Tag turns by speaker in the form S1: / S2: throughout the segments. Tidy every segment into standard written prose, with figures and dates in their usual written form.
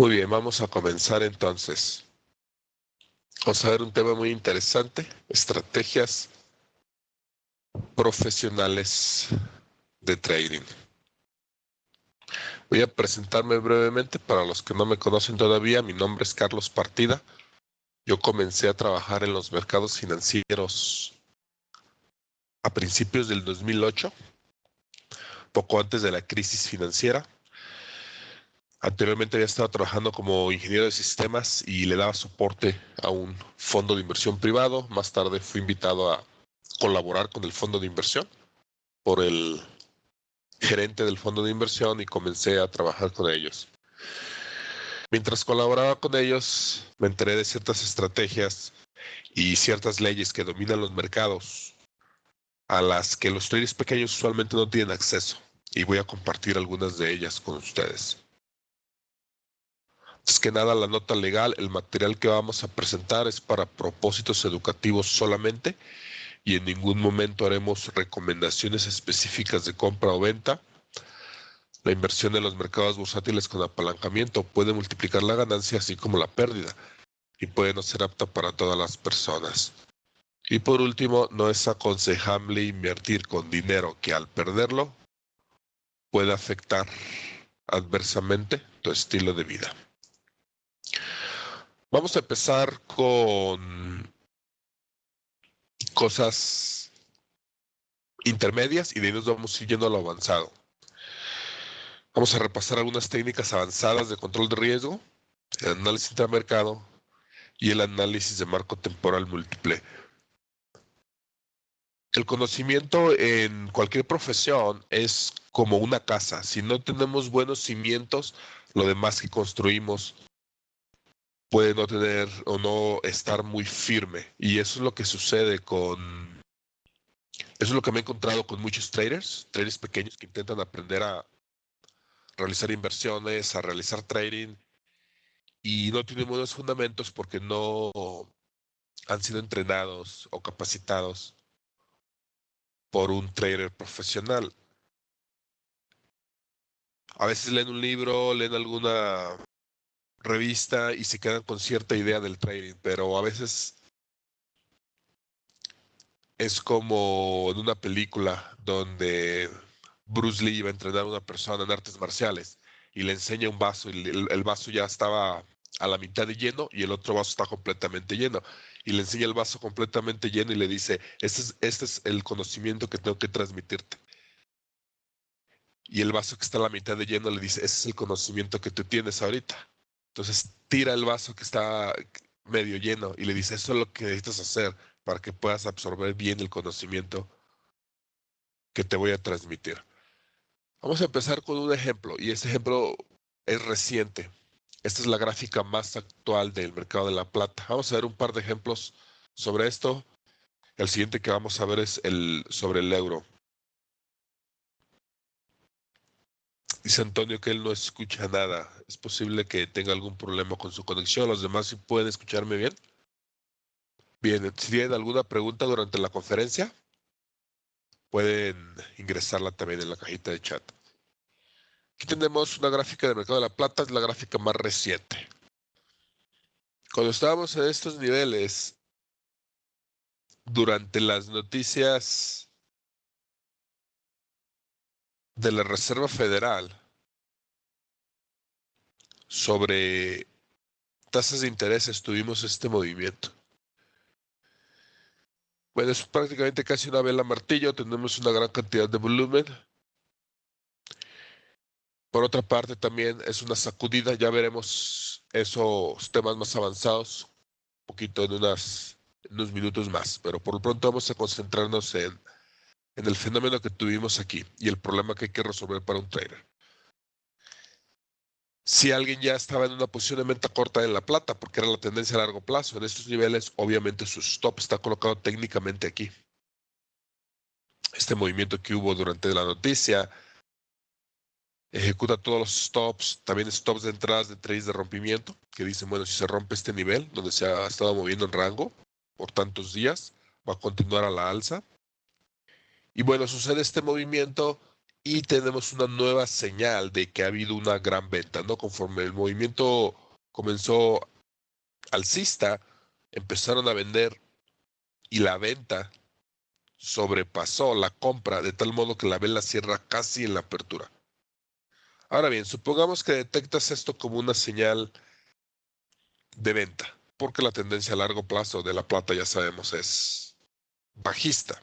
S1: Muy bien, vamos a comenzar entonces. Vamos a ver un tema muy interesante, estrategias profesionales de trading. Voy a presentarme brevemente para los que no me conocen todavía. Mi nombre es Carlos Partida. Yo comencé a trabajar en los mercados financieros a principios del 2008, poco antes de la crisis financiera. Anteriormente había estado trabajando como ingeniero de sistemas y le daba soporte a un fondo de inversión privado. Más tarde fui invitado a colaborar con el fondo de inversión por el gerente del fondo de inversión y comencé a trabajar con ellos. Mientras colaboraba con ellos, me enteré de ciertas estrategias y ciertas leyes que dominan los mercados a las que los traders pequeños usualmente no tienen acceso, y voy a compartir algunas de ellas con ustedes. Antes que nada, la nota legal: el material que vamos a presentar es para propósitos educativos solamente y en ningún momento haremos recomendaciones específicas de compra o venta. La inversión en los mercados bursátiles con apalancamiento puede multiplicar la ganancia así como la pérdida y puede no ser apta para todas las personas. Y por último, no es aconsejable invertir con dinero que al perderlo puede afectar adversamente tu estilo de vida. Vamos a empezar con cosas intermedias y de ahí nos vamos siguiendo a lo avanzado. Vamos a repasar algunas técnicas avanzadas de control de riesgo, el análisis intramercado y el análisis de marco temporal múltiple. El conocimiento en cualquier profesión es como una casa. Si no tenemos buenos cimientos, lo demás que construimos puede no tener o no estar muy firme. Y eso es lo que sucede con... Eso es lo que me he encontrado con muchos traders pequeños que intentan aprender a realizar inversiones, a realizar trading, y no tienen buenos fundamentos porque no han sido entrenados o capacitados por un trader profesional. A veces leen un libro, leen alguna revista y se quedan con cierta idea del trading, pero a veces es como en una película donde Bruce Lee iba a entrenar a una persona en artes marciales y le enseña un vaso y el vaso ya estaba a la mitad de lleno y el otro vaso está completamente lleno. Y le enseña el vaso completamente lleno y le dice: este es el conocimiento que tengo que transmitirte. Y el vaso que está a la mitad de lleno le dice: ese es el conocimiento que tú tienes ahorita. Entonces tira el vaso que está medio lleno y le dice: eso es lo que necesitas hacer para que puedas absorber bien el conocimiento que te voy a transmitir. Vamos a empezar con un ejemplo, y este ejemplo es reciente. Esta es la gráfica más actual del mercado de la plata. Vamos a ver un par de ejemplos sobre esto. El siguiente que vamos a ver es sobre el euro. Dice Antonio que él no escucha nada. Es posible que tenga algún problema con su conexión. ¿Los demás sí pueden escucharme bien? Bien, si tienen alguna pregunta durante la conferencia, pueden ingresarla también en la cajita de chat. Aquí tenemos una gráfica del mercado de la plata, es la gráfica más reciente. Cuando estábamos en estos niveles, durante las noticias de la Reserva Federal sobre tasas de interés, tuvimos este movimiento. Bueno, es prácticamente casi una vela martillo, tenemos una gran cantidad de volumen. Por otra parte, también es una sacudida, ya veremos esos temas más avanzados un poquito en unos minutos más, pero por lo pronto vamos a concentrarnos en el fenómeno que tuvimos aquí y el problema que hay que resolver para un trader. Si alguien ya estaba en una posición de venta corta en la plata, porque era la tendencia a largo plazo, en estos niveles, obviamente su stop está colocado técnicamente aquí. Este movimiento que hubo durante la noticia ejecuta todos los stops, también stops de entradas de trades de rompimiento, que dicen: bueno, si se rompe este nivel, donde se ha estado moviendo en rango por tantos días, va a continuar a la alza. Y bueno, sucede este movimiento y tenemos una nueva señal de que ha habido una gran venta, ¿no? Conforme el movimiento comenzó alcista, empezaron a vender y la venta sobrepasó la compra de tal modo que la vela cierra casi en la apertura. Ahora bien, supongamos que detectas esto como una señal de venta, porque la tendencia a largo plazo de la plata ya sabemos es bajista.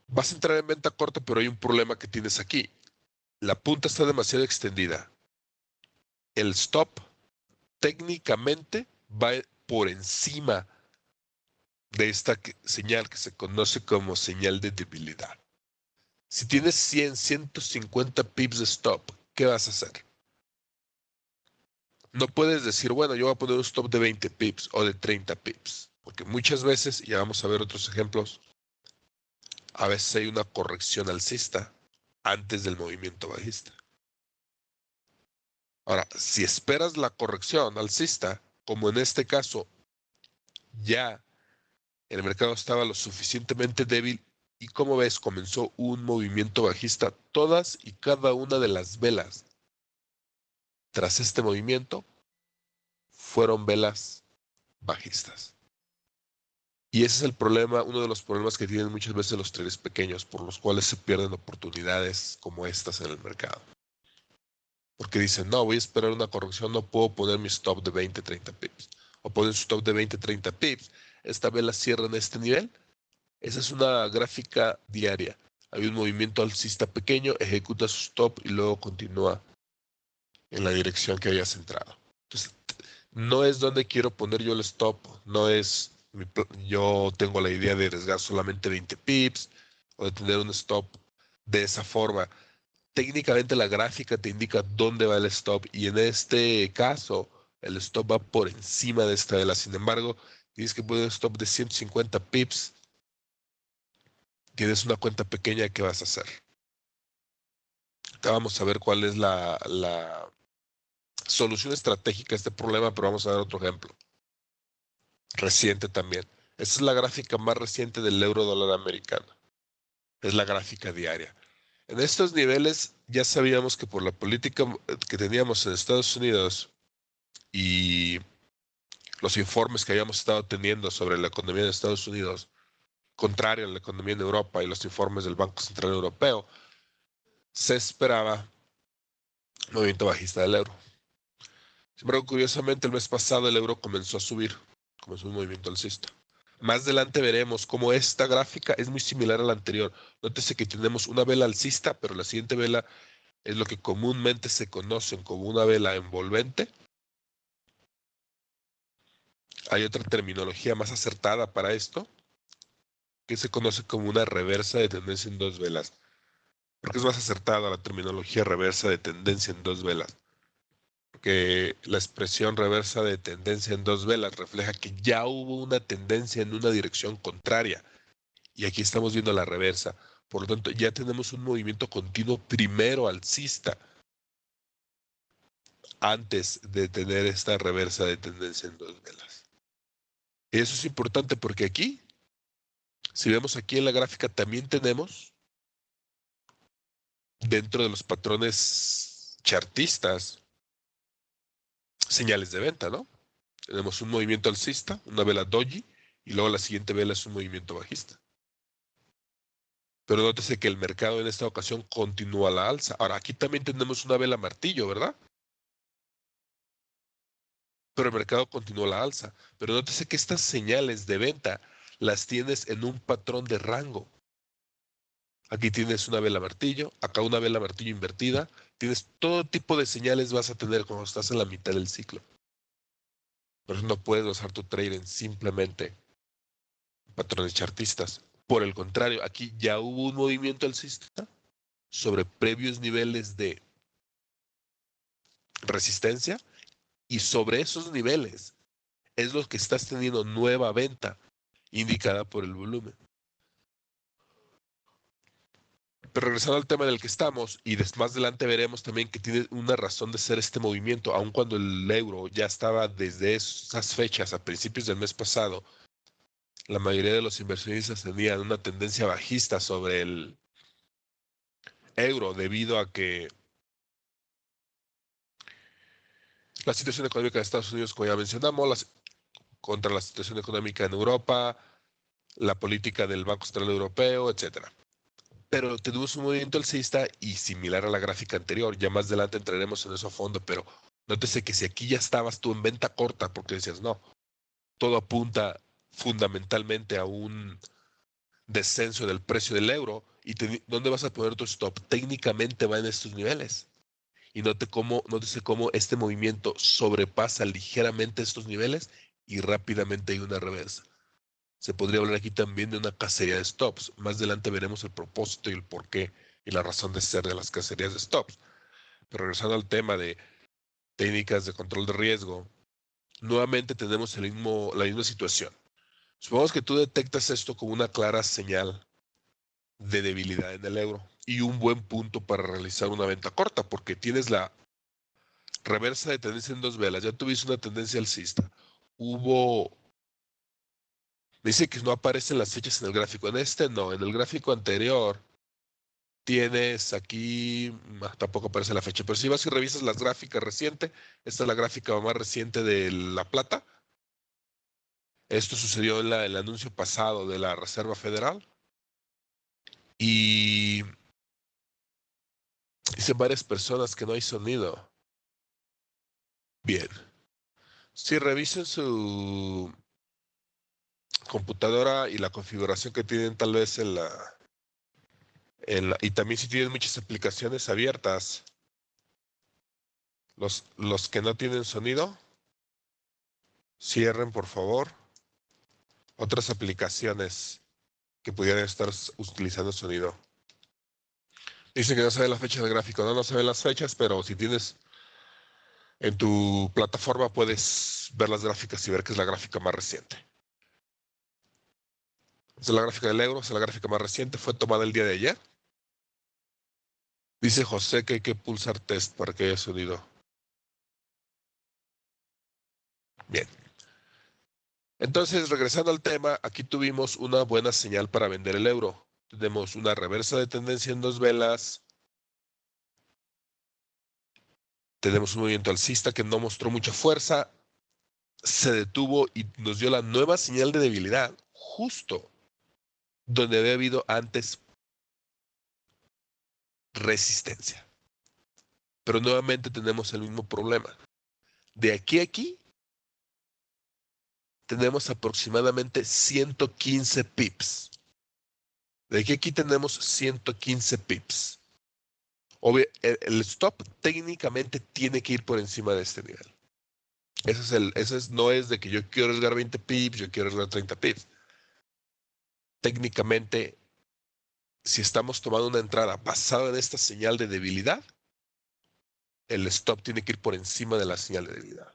S1: Vas a entrar en venta corta, pero hay un problema que tienes aquí. La punta está demasiado extendida. El stop técnicamente va por encima de esta señal que se conoce como señal de debilidad. Si tienes 100, 150 pips de stop, ¿qué vas a hacer? No puedes decir, bueno, yo voy a poner un stop de 20 pips o de 30 pips, porque muchas veces, y vamos a ver otros ejemplos, a veces hay una corrección alcista antes del movimiento bajista. Ahora, si esperas la corrección alcista, como en este caso ya el mercado estaba lo suficientemente débil y como ves comenzó un movimiento bajista, todas y cada una de las velas tras este movimiento fueron velas bajistas. Y ese es el problema, uno de los problemas que tienen muchas veces los traders pequeños, por los cuales se pierden oportunidades como estas en el mercado. Porque dicen, no, voy a esperar una corrección, no puedo poner mi stop de 20, 30 pips. O poner un stop de 20, 30 pips. Esta vela cierra en este nivel. Esa es una gráfica diaria. Hay un movimiento alcista pequeño, ejecuta su stop y luego continúa en la dirección que hayas entrado. Entonces, no es donde quiero poner yo el stop, no es, yo tengo la idea de arriesgar solamente 20 pips o de tener un stop de esa forma. Técnicamente la gráfica te indica dónde va el stop y en este caso el stop va por encima de esta vela. Sin embargo, tienes que poner un stop de 150 pips. Tienes una cuenta pequeña, ¿qué vas a hacer? Ahorita vamos a ver cuál es la solución estratégica a este problema, pero vamos a ver otro ejemplo. Reciente también. Esta es la gráfica más reciente del euro dólar americano. Es la gráfica diaria. En estos niveles ya sabíamos que por la política que teníamos en Estados Unidos y los informes que habíamos estado teniendo sobre la economía de Estados Unidos, contrario a la economía en Europa y los informes del Banco Central Europeo, se esperaba un movimiento bajista del euro. Sin embargo, curiosamente, el mes pasado el euro comenzó a subir, comenzó un movimiento alcista. Más adelante veremos cómo esta gráfica es muy similar a la anterior. Nótese que tenemos una vela alcista, pero la siguiente vela es lo que comúnmente se conoce como una vela envolvente. Hay otra terminología más acertada para esto, que se conoce como una reversa de tendencia en dos velas. Porque es más acertada la terminología reversa de tendencia en dos velas. Porque la expresión reversa de tendencia en dos velas refleja que ya hubo una tendencia en una dirección contraria. Y aquí estamos viendo la reversa. Por lo tanto, ya tenemos un movimiento continuo primero alcista antes de tener esta reversa de tendencia en dos velas. Y eso es importante porque aquí, si vemos aquí en la gráfica, también tenemos dentro de los patrones chartistas señales de venta, ¿no? Tenemos un movimiento alcista, una vela doji, y luego la siguiente vela es un movimiento bajista. Pero nótese que el mercado en esta ocasión continúa a la alza. Ahora, aquí también tenemos una vela martillo, ¿verdad? Pero el mercado continúa a la alza. Pero nótese que estas señales de venta las tienes en un patrón de rango. Aquí tienes una vela martillo, acá una vela martillo invertida. Tienes todo tipo de señales vas a tener cuando estás en la mitad del ciclo. Por eso no puedes basar tu trade en simplemente patrones chartistas. Por el contrario, aquí ya hubo un movimiento alcista sobre previos niveles de resistencia y sobre esos niveles es lo que estás teniendo nueva venta indicada por el volumen. Pero regresando al tema en el que estamos, y más adelante veremos también que tiene una razón de ser este movimiento, aun cuando el euro ya estaba desde esas fechas, a principios del mes pasado, la mayoría de los inversionistas tenían una tendencia bajista sobre euro debido a que la situación económica de Estados Unidos, como ya mencionamos, contra la situación económica en Europa, la política del Banco Central Europeo, etcétera. Pero tenemos un movimiento alcista y similar a la gráfica anterior. Ya más adelante entraremos en eso a fondo, pero nótese que si aquí ya estabas tú en venta corta, porque decías, no, todo apunta fundamentalmente a un descenso del precio del euro, y ¿dónde vas a poner tu stop? Técnicamente va en estos niveles. Y nótese cómo este movimiento sobrepasa ligeramente estos niveles y rápidamente hay una reversa. Se podría hablar aquí también de una cacería de stops. Más adelante veremos el propósito y el porqué y la razón de ser de las cacerías de stops. Pero regresando al tema de técnicas de control de riesgo, nuevamente tenemos la misma situación. Supongamos que tú detectas esto como una clara señal de debilidad en el euro y un buen punto para realizar una venta corta, porque tienes la reversa de tendencia en 2 velas, ya tuviste una tendencia alcista. Dice que no aparecen las fechas en el gráfico. En este no, en el gráfico anterior tienes aquí, tampoco aparece la fecha, pero si vas y revisas las gráficas recientes, esta es la gráfica más reciente de la plata. Esto sucedió en el anuncio pasado de la Reserva Federal. Y dicen varias personas que no hay sonido. Bien. Si revisen su computadora y la configuración que tienen tal vez y también si tienen muchas aplicaciones abiertas, los que no tienen sonido, cierren por favor otras aplicaciones que pudieran estar utilizando sonido. Dicen que no se ve la fecha del gráfico. No se ven las fechas, pero si tienes en tu plataforma puedes ver las gráficas y ver que es la gráfica más reciente. Esta es la gráfica del euro, esta es la gráfica más reciente, fue tomada el día de ayer. Dice José que hay que pulsar test para que haya sonido. Bien. Entonces, regresando al tema, aquí tuvimos una buena señal para vender el euro. Tenemos una reversa de tendencia en 2 velas. Tenemos un movimiento alcista que no mostró mucha fuerza. Se detuvo y nos dio la nueva señal de debilidad, justo donde había habido antes resistencia. Pero nuevamente tenemos el mismo problema. De aquí a aquí, tenemos aproximadamente 115 pips. De aquí a aquí tenemos 115 pips. Obvio, el stop técnicamente tiene que ir por encima de este nivel. No es de que yo quiero arriesgar 20 pips, yo quiero arriesgar 30 pips. Técnicamente, si estamos tomando una entrada basada en esta señal de debilidad, el stop tiene que ir por encima de la señal de debilidad.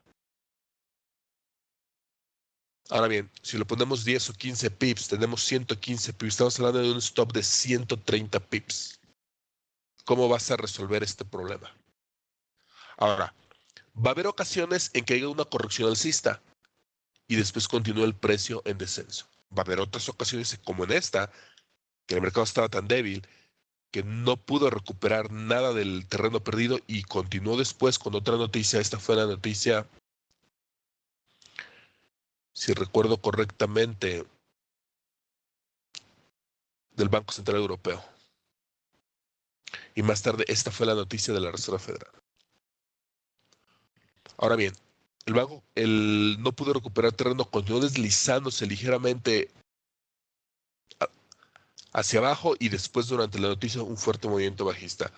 S1: Ahora bien, si lo ponemos 10 o 15 pips, tenemos 115 pips, estamos hablando de un stop de 130 pips. ¿Cómo vas a resolver este problema? Ahora, va a haber ocasiones en que haya una corrección alcista y después continúa el precio en descenso. Va a haber otras ocasiones, como en esta, que el mercado estaba tan débil que no pudo recuperar nada del terreno perdido y continuó después con otra noticia. Esta fue la noticia, si recuerdo correctamente, del Banco Central Europeo. Y más tarde, esta fue la noticia de la Reserva Federal. Ahora bien, el banco no pudo recuperar terreno, continuó deslizándose ligeramente hacia abajo y después durante la noticia un fuerte movimiento bajista.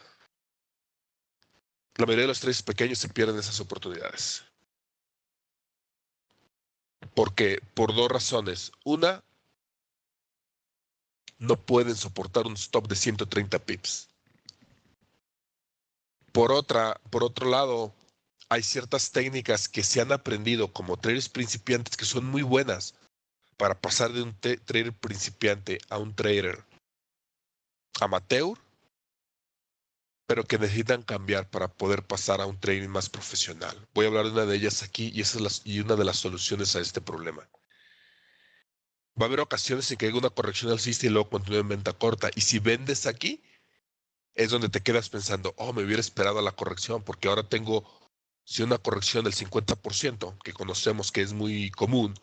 S1: La mayoría de los traders pequeños se pierden esas oportunidades. Porque por 2 razones. Una, no pueden soportar un stop de 130 pips. Por otro lado, hay ciertas técnicas que se han aprendido como traders principiantes que son muy buenas para pasar de un trader principiante a un trader amateur, pero que necesitan cambiar para poder pasar a un trading más profesional. Voy a hablar de una de ellas aquí y esa es una de las soluciones a este problema. Va a haber ocasiones en que haya una corrección alcista y luego continúe en venta corta. Y si vendes aquí, es donde te quedas pensando, oh, me hubiera esperado a la corrección, porque ahora tengo, si una corrección del 50%, que conocemos que es muy común,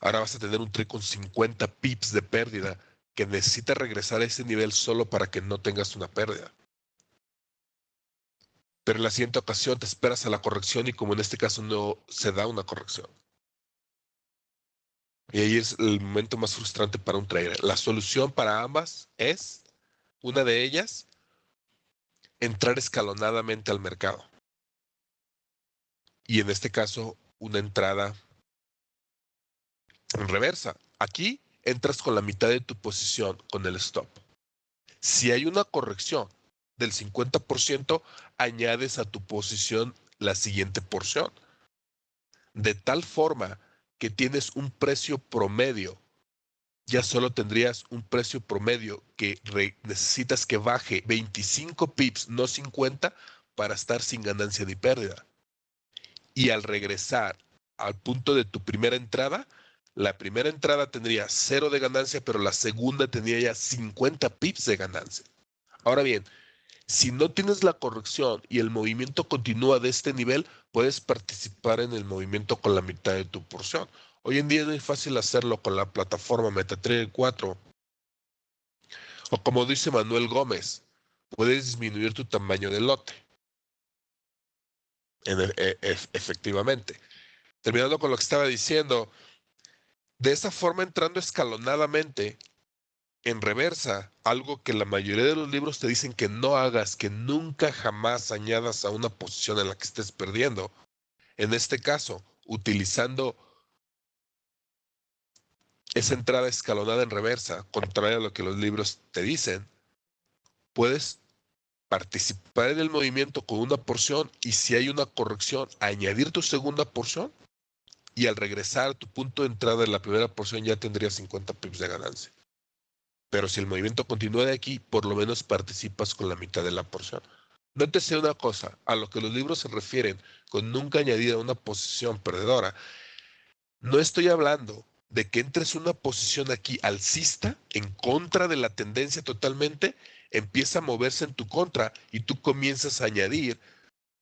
S1: ahora vas a tener un trade con 50 pips de pérdida que necesita regresar a ese nivel solo para que no tengas una pérdida. Pero en la siguiente ocasión te esperas a la corrección y como en este caso no se da una corrección. Y ahí es el momento más frustrante para un trader. La solución para ambas es, una de ellas, entrar escalonadamente al mercado. Y en este caso, una entrada en reversa. Aquí entras con la mitad de tu posición con el stop. Si hay una corrección del 50%, añades a tu posición la siguiente porción. De tal forma que tienes un precio promedio. Ya solo tendrías un precio promedio que necesitas que baje 25 pips, no 50, para estar sin ganancia ni pérdida. Y al regresar al punto de tu primera entrada, la primera entrada tendría 0 de ganancia, pero la segunda tendría ya 50 pips de ganancia. Ahora bien, si no tienes la corrección y el movimiento continúa de este nivel, puedes participar en el movimiento con la mitad de tu porción. Hoy en día es muy fácil hacerlo con la plataforma MetaTrader 4. O como dice Manuel Gómez, puedes disminuir tu tamaño de lote. Efectivamente. Terminando con lo que estaba diciendo, de esa forma entrando escalonadamente en reversa, algo que la mayoría de los libros te dicen que no hagas, que nunca jamás añadas a una posición en la que estés perdiendo. En este caso, utilizando esa entrada escalonada en reversa, contrario a lo que los libros te dicen, puedes participar en el movimiento con una porción y si hay una corrección, añadir tu segunda porción y al regresar a tu punto de entrada en la primera porción ya tendrías 50 pips de ganancia. Pero si el movimiento continúa de aquí, por lo menos participas con la mitad de la porción. Nótese una cosa, a lo que los libros se refieren con nunca añadir a una posición perdedora, no estoy hablando de que entres una posición aquí alcista en contra de la tendencia totalmente, empieza a moverse en tu contra y tú comienzas a añadir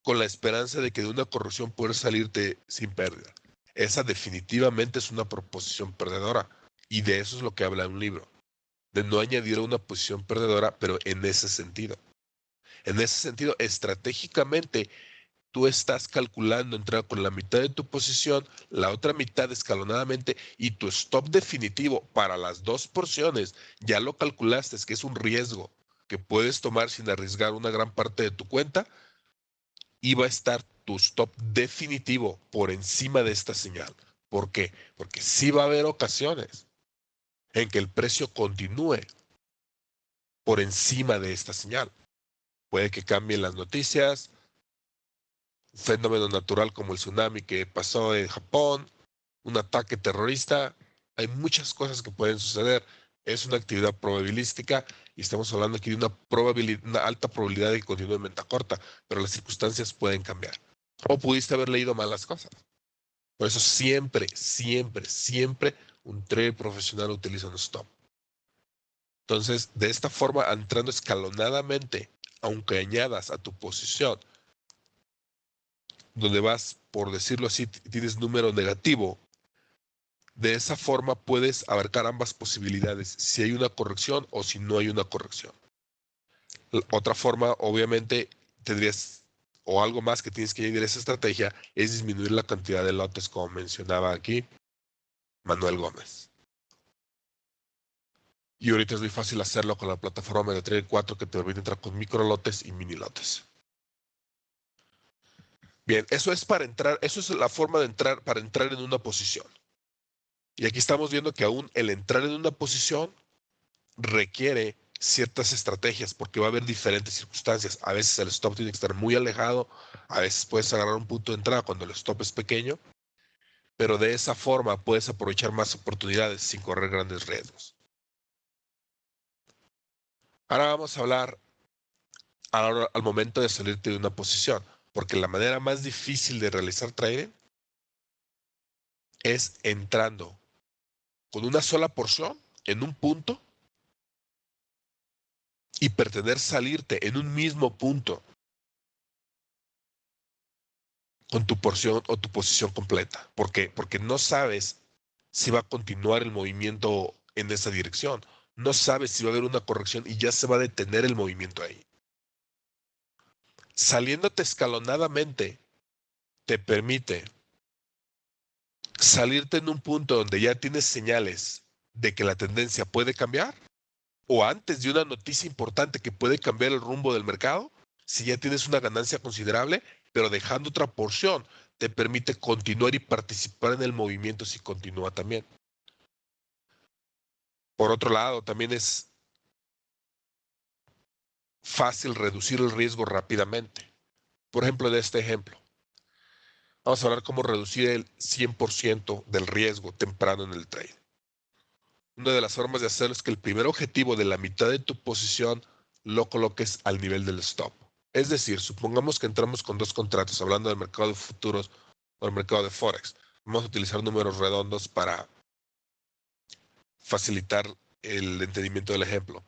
S1: con la esperanza de que de una corrección puedas salirte sin pérdida. Esa definitivamente es una proposición perdedora y de eso es lo que habla un libro, de no añadir a una posición perdedora, pero en ese sentido. En ese sentido, estratégicamente, tú estás calculando entrar con la mitad de tu posición, la otra mitad escalonadamente y tu stop definitivo para las dos porciones, ya lo calculaste, es que es un riesgo que puedes tomar sin arriesgar una gran parte de tu cuenta y va a estar tu stop definitivo por encima de esta señal. ¿Por qué? Porque sí va a haber ocasiones en que el precio continúe por encima de esta señal. Puede que cambien las noticias, un fenómeno natural como el tsunami que pasó en Japón, un ataque terrorista, hay muchas cosas que pueden suceder. Es una actividad probabilística y estamos hablando aquí de una alta probabilidad de que continúe en venta corta, pero las circunstancias pueden cambiar. O pudiste haber leído mal las cosas. Por eso siempre, siempre, siempre un trader profesional utiliza un stop. Entonces, de esta forma, entrando escalonadamente, aunque añadas a tu posición, donde vas, por decirlo así, tienes número negativo, de esa forma puedes abarcar ambas posibilidades, si hay una corrección o si no hay una corrección. Otra forma, obviamente, tendrías, o algo más que tienes que añadir a esa estrategia, es disminuir la cantidad de lotes, como mencionaba aquí Manuel Gómez. Y ahorita es muy fácil hacerlo con la plataforma MetaTrader 4 que te permite entrar con micro lotes y mini lotes. Bien, eso es para entrar, eso es la forma de entrar para entrar en una posición. Y aquí estamos viendo que aún el entrar en una posición requiere ciertas estrategias porque va a haber diferentes circunstancias. A veces el stop tiene que estar muy alejado, a veces puedes agarrar un punto de entrada cuando el stop es pequeño, pero de esa forma puedes aprovechar más oportunidades sin correr grandes riesgos. Ahora vamos a hablar al momento de salirte de una posición, porque la manera más difícil de realizar trading es entrando con una sola porción en un punto y pretender salirte en un mismo punto con tu porción o tu posición completa. ¿Por qué? Porque no sabes si va a continuar el movimiento en esa dirección. No sabes si va a haber una corrección y ya se va a detener el movimiento ahí. Saliéndote escalonadamente te permite salirte en un punto donde ya tienes señales de que la tendencia puede cambiar o antes de una noticia importante que puede cambiar el rumbo del mercado, si ya tienes una ganancia considerable, pero dejando otra porción, te permite continuar y participar en el movimiento si continúa también. Por otro lado, también es fácil reducir el riesgo rápidamente. Por ejemplo, de este ejemplo, vamos a hablar cómo reducir el 100% del riesgo temprano en el trade. Una de las formas de hacerlo es que el primer objetivo de la mitad de tu posición lo coloques al nivel del stop. Es decir, supongamos que entramos con 2 contratos, hablando del mercado de futuros o del mercado de Forex. Vamos a utilizar números redondos para facilitar el entendimiento del ejemplo.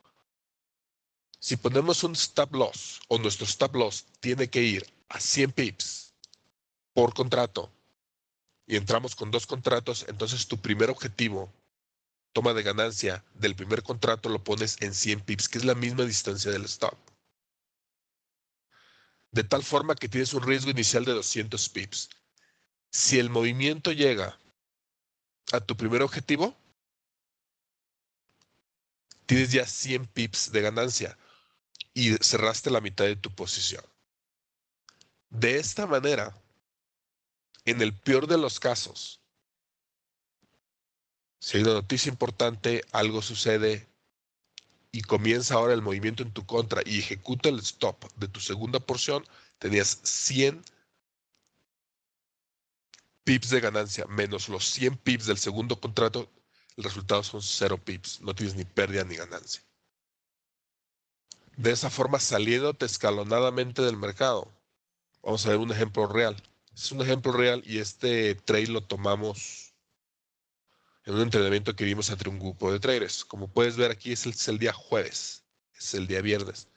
S1: Si ponemos un stop loss o nuestro stop loss tiene que ir a 100 pips por contrato y entramos con 2 contratos, entonces tu primer objetivo, toma de ganancia del primer contrato, lo pones en 100 pips, que es la misma distancia del stop. De tal forma que tienes un riesgo inicial de 200 pips. Si el movimiento llega a tu primer objetivo, tienes ya 100 pips de ganancia y cerraste la mitad de tu posición. De esta manera, en el peor de los casos, si hay una noticia importante, algo sucede y comienza ahora el movimiento en tu contra y ejecuta el stop de tu segunda porción, tenías 100 pips de ganancia menos los 100 pips del segundo contrato, el resultado son 0 pips, no tienes ni pérdida ni ganancia. De esa forma, saliéndote escalonadamente del mercado. Vamos a ver un ejemplo real. Es un ejemplo real y este trade lo tomamos en un entrenamiento que vimos entre un grupo de traders. Como puedes ver aquí es el día jueves, es el día viernes.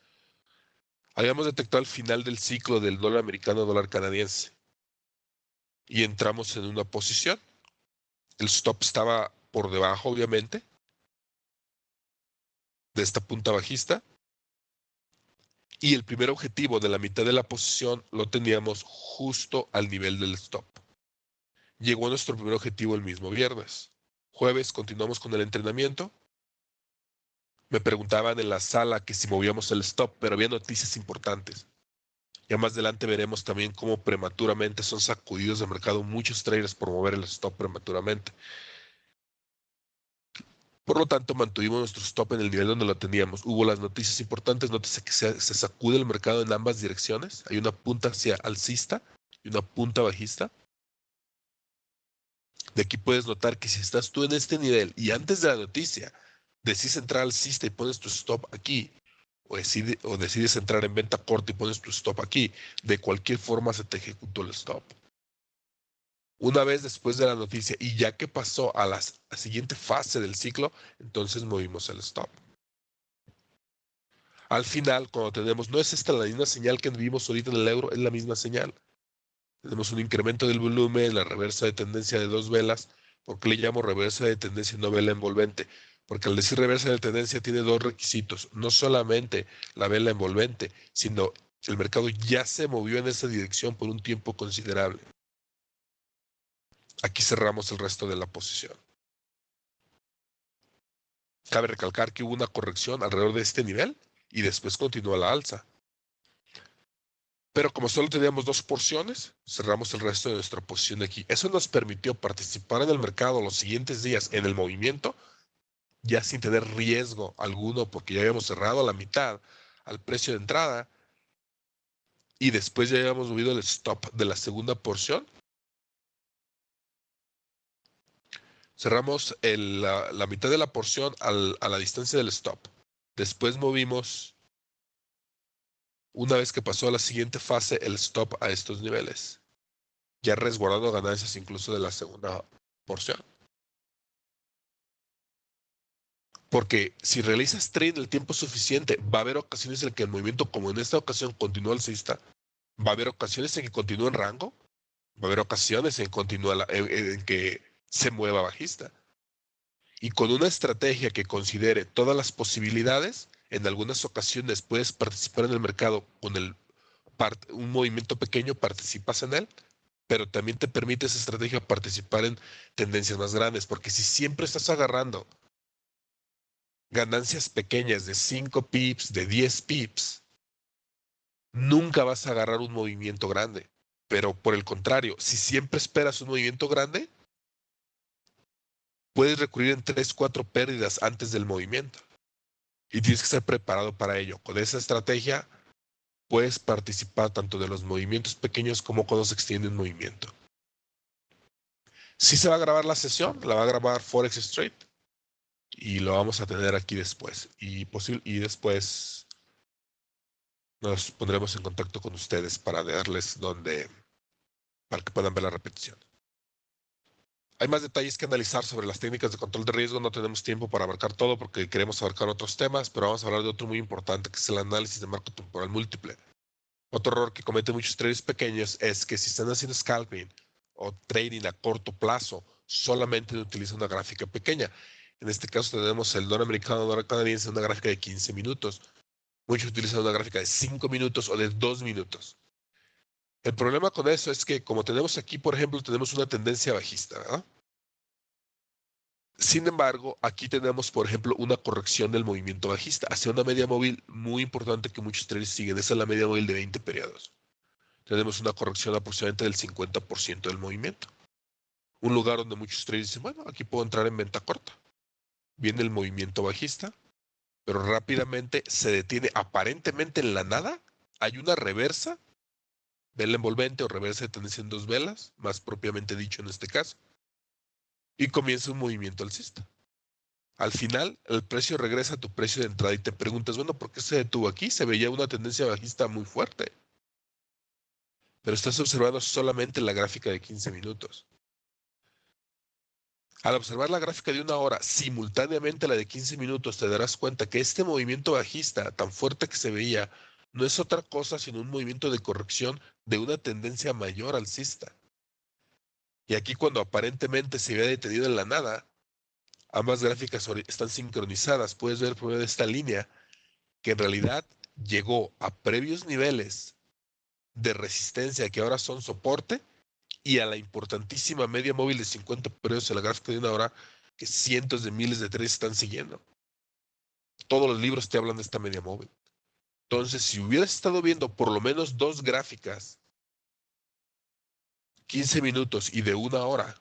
S1: Habíamos detectado el final del ciclo del dólar americano, dólar canadiense y entramos en una posición. El stop estaba por debajo, obviamente, de esta punta bajista y el primer objetivo de la mitad de la posición lo teníamos justo al nivel del stop. Llegó nuestro primer objetivo el mismo viernes. Jueves continuamos con el entrenamiento. Me preguntaban en la sala que si movíamos el stop, pero había noticias importantes. Ya más adelante veremos también cómo prematuramente son sacudidos del mercado muchos traders por mover el stop prematuramente. Por lo tanto, mantuvimos nuestro stop en el nivel donde lo teníamos. Hubo las noticias importantes, nótese que se sacude el mercado en ambas direcciones. Hay una punta hacia alcista y una punta bajista. De aquí puedes notar que si estás tú en este nivel y antes de la noticia decides entrar alcista y pones tu stop aquí, o decides entrar en venta corta y pones tu stop aquí, de cualquier forma se te ejecutó el stop. Una vez después de la noticia y ya que pasó a la siguiente fase del ciclo, entonces movimos el stop. Al final, cuando tenemos, no es esta la misma señal que vimos ahorita en el euro, es la misma señal. Tenemos un incremento del volumen, la reversa de tendencia de 2 velas. ¿Por qué le llamo reversa de tendencia y no vela envolvente? Porque al decir reversa de tendencia tiene 2 requisitos. No solamente la vela envolvente, sino el mercado ya se movió en esa dirección por un tiempo considerable. Aquí cerramos el resto de la posición. Cabe recalcar que hubo una corrección alrededor de este nivel y después continúa la alza. Pero como solo teníamos 2 porciones, cerramos el resto de nuestra posición aquí. Eso nos permitió participar en el mercado los siguientes días en el movimiento, ya sin tener riesgo alguno, porque ya habíamos cerrado a la mitad al precio de entrada y después ya habíamos movido el stop de la segunda porción. Cerramos la mitad de la porción a la distancia del stop. Después movimos, una vez que pasó a la siguiente fase, el stop a estos niveles, ya resguardando ganancias incluso de la segunda porción. Porque si realizas trading el tiempo suficiente, va a haber ocasiones en que el movimiento, como en esta ocasión, continúa alcista, va a haber ocasiones en que continúa en rango, va a haber ocasiones en, en que se mueva bajista. Y con una estrategia que considere todas las posibilidades, en algunas ocasiones puedes participar en el mercado con un movimiento pequeño, participas en él, pero también te permite esa estrategia participar en tendencias más grandes, porque si siempre estás agarrando ganancias pequeñas de 5 pips, de 10 pips, nunca vas a agarrar un movimiento grande. Pero por el contrario, si siempre esperas un movimiento grande, puedes recurrir en 3, 4 pérdidas antes del movimiento. Y tienes que estar preparado para ello. Con esa estrategia puedes participar tanto de los movimientos pequeños como cuando se extiende un movimiento. Sí se va a grabar la sesión, la va a grabar Forex Street y lo vamos a tener aquí después. Y después nos pondremos en contacto con ustedes para darles para que puedan ver la repetición. Hay más detalles que analizar sobre las técnicas de control de riesgo. No tenemos tiempo para abarcar todo porque queremos abarcar otros temas, pero vamos a hablar de otro muy importante que es el análisis de marco temporal múltiple. Otro error que cometen muchos traders pequeños es que si están haciendo scalping o trading a corto plazo, solamente utilizan una gráfica pequeña. En este caso tenemos el dólar americano, dólar canadiense, una gráfica de 15 minutos. Muchos utilizan una gráfica de 5 minutos o de 2 minutos. El problema con eso es que como tenemos aquí, por ejemplo, tenemos una tendencia bajista, ¿verdad? Sin embargo, aquí tenemos, por ejemplo, una corrección del movimiento bajista hacia una media móvil muy importante que muchos traders siguen. Esa es la media móvil de 20 periodos. Tenemos una corrección aproximadamente del 50% del movimiento. Un lugar donde muchos traders dicen, bueno, aquí puedo entrar en venta corta. Viene el movimiento bajista, pero rápidamente se detiene aparentemente en la nada. Hay una reversa, vela envolvente o reversa de tendencia en 2 velas, más propiamente dicho en este caso, y comienza un movimiento alcista. Al final, el precio regresa a tu precio de entrada y te preguntas, bueno, ¿por qué se detuvo aquí? Se veía una tendencia bajista muy fuerte, pero estás observando solamente la gráfica de 15 minutos. Al observar la gráfica de 1 hora, simultáneamente la de 15 minutos, te darás cuenta que este movimiento bajista tan fuerte que se veía no es otra cosa sino un movimiento de corrección de una tendencia mayor alcista. Y aquí cuando aparentemente se había detenido en la nada, ambas gráficas están sincronizadas. Puedes ver por medio de esta línea que en realidad llegó a previos niveles de resistencia que ahora son soporte y a la importantísima media móvil de 50 periodos en la gráfica de 1 hora que cientos de miles de traders están siguiendo. Todos los libros te hablan de esta media móvil. Entonces, si hubieras estado viendo por lo menos 2 gráficas, 15 minutos y de 1 hora,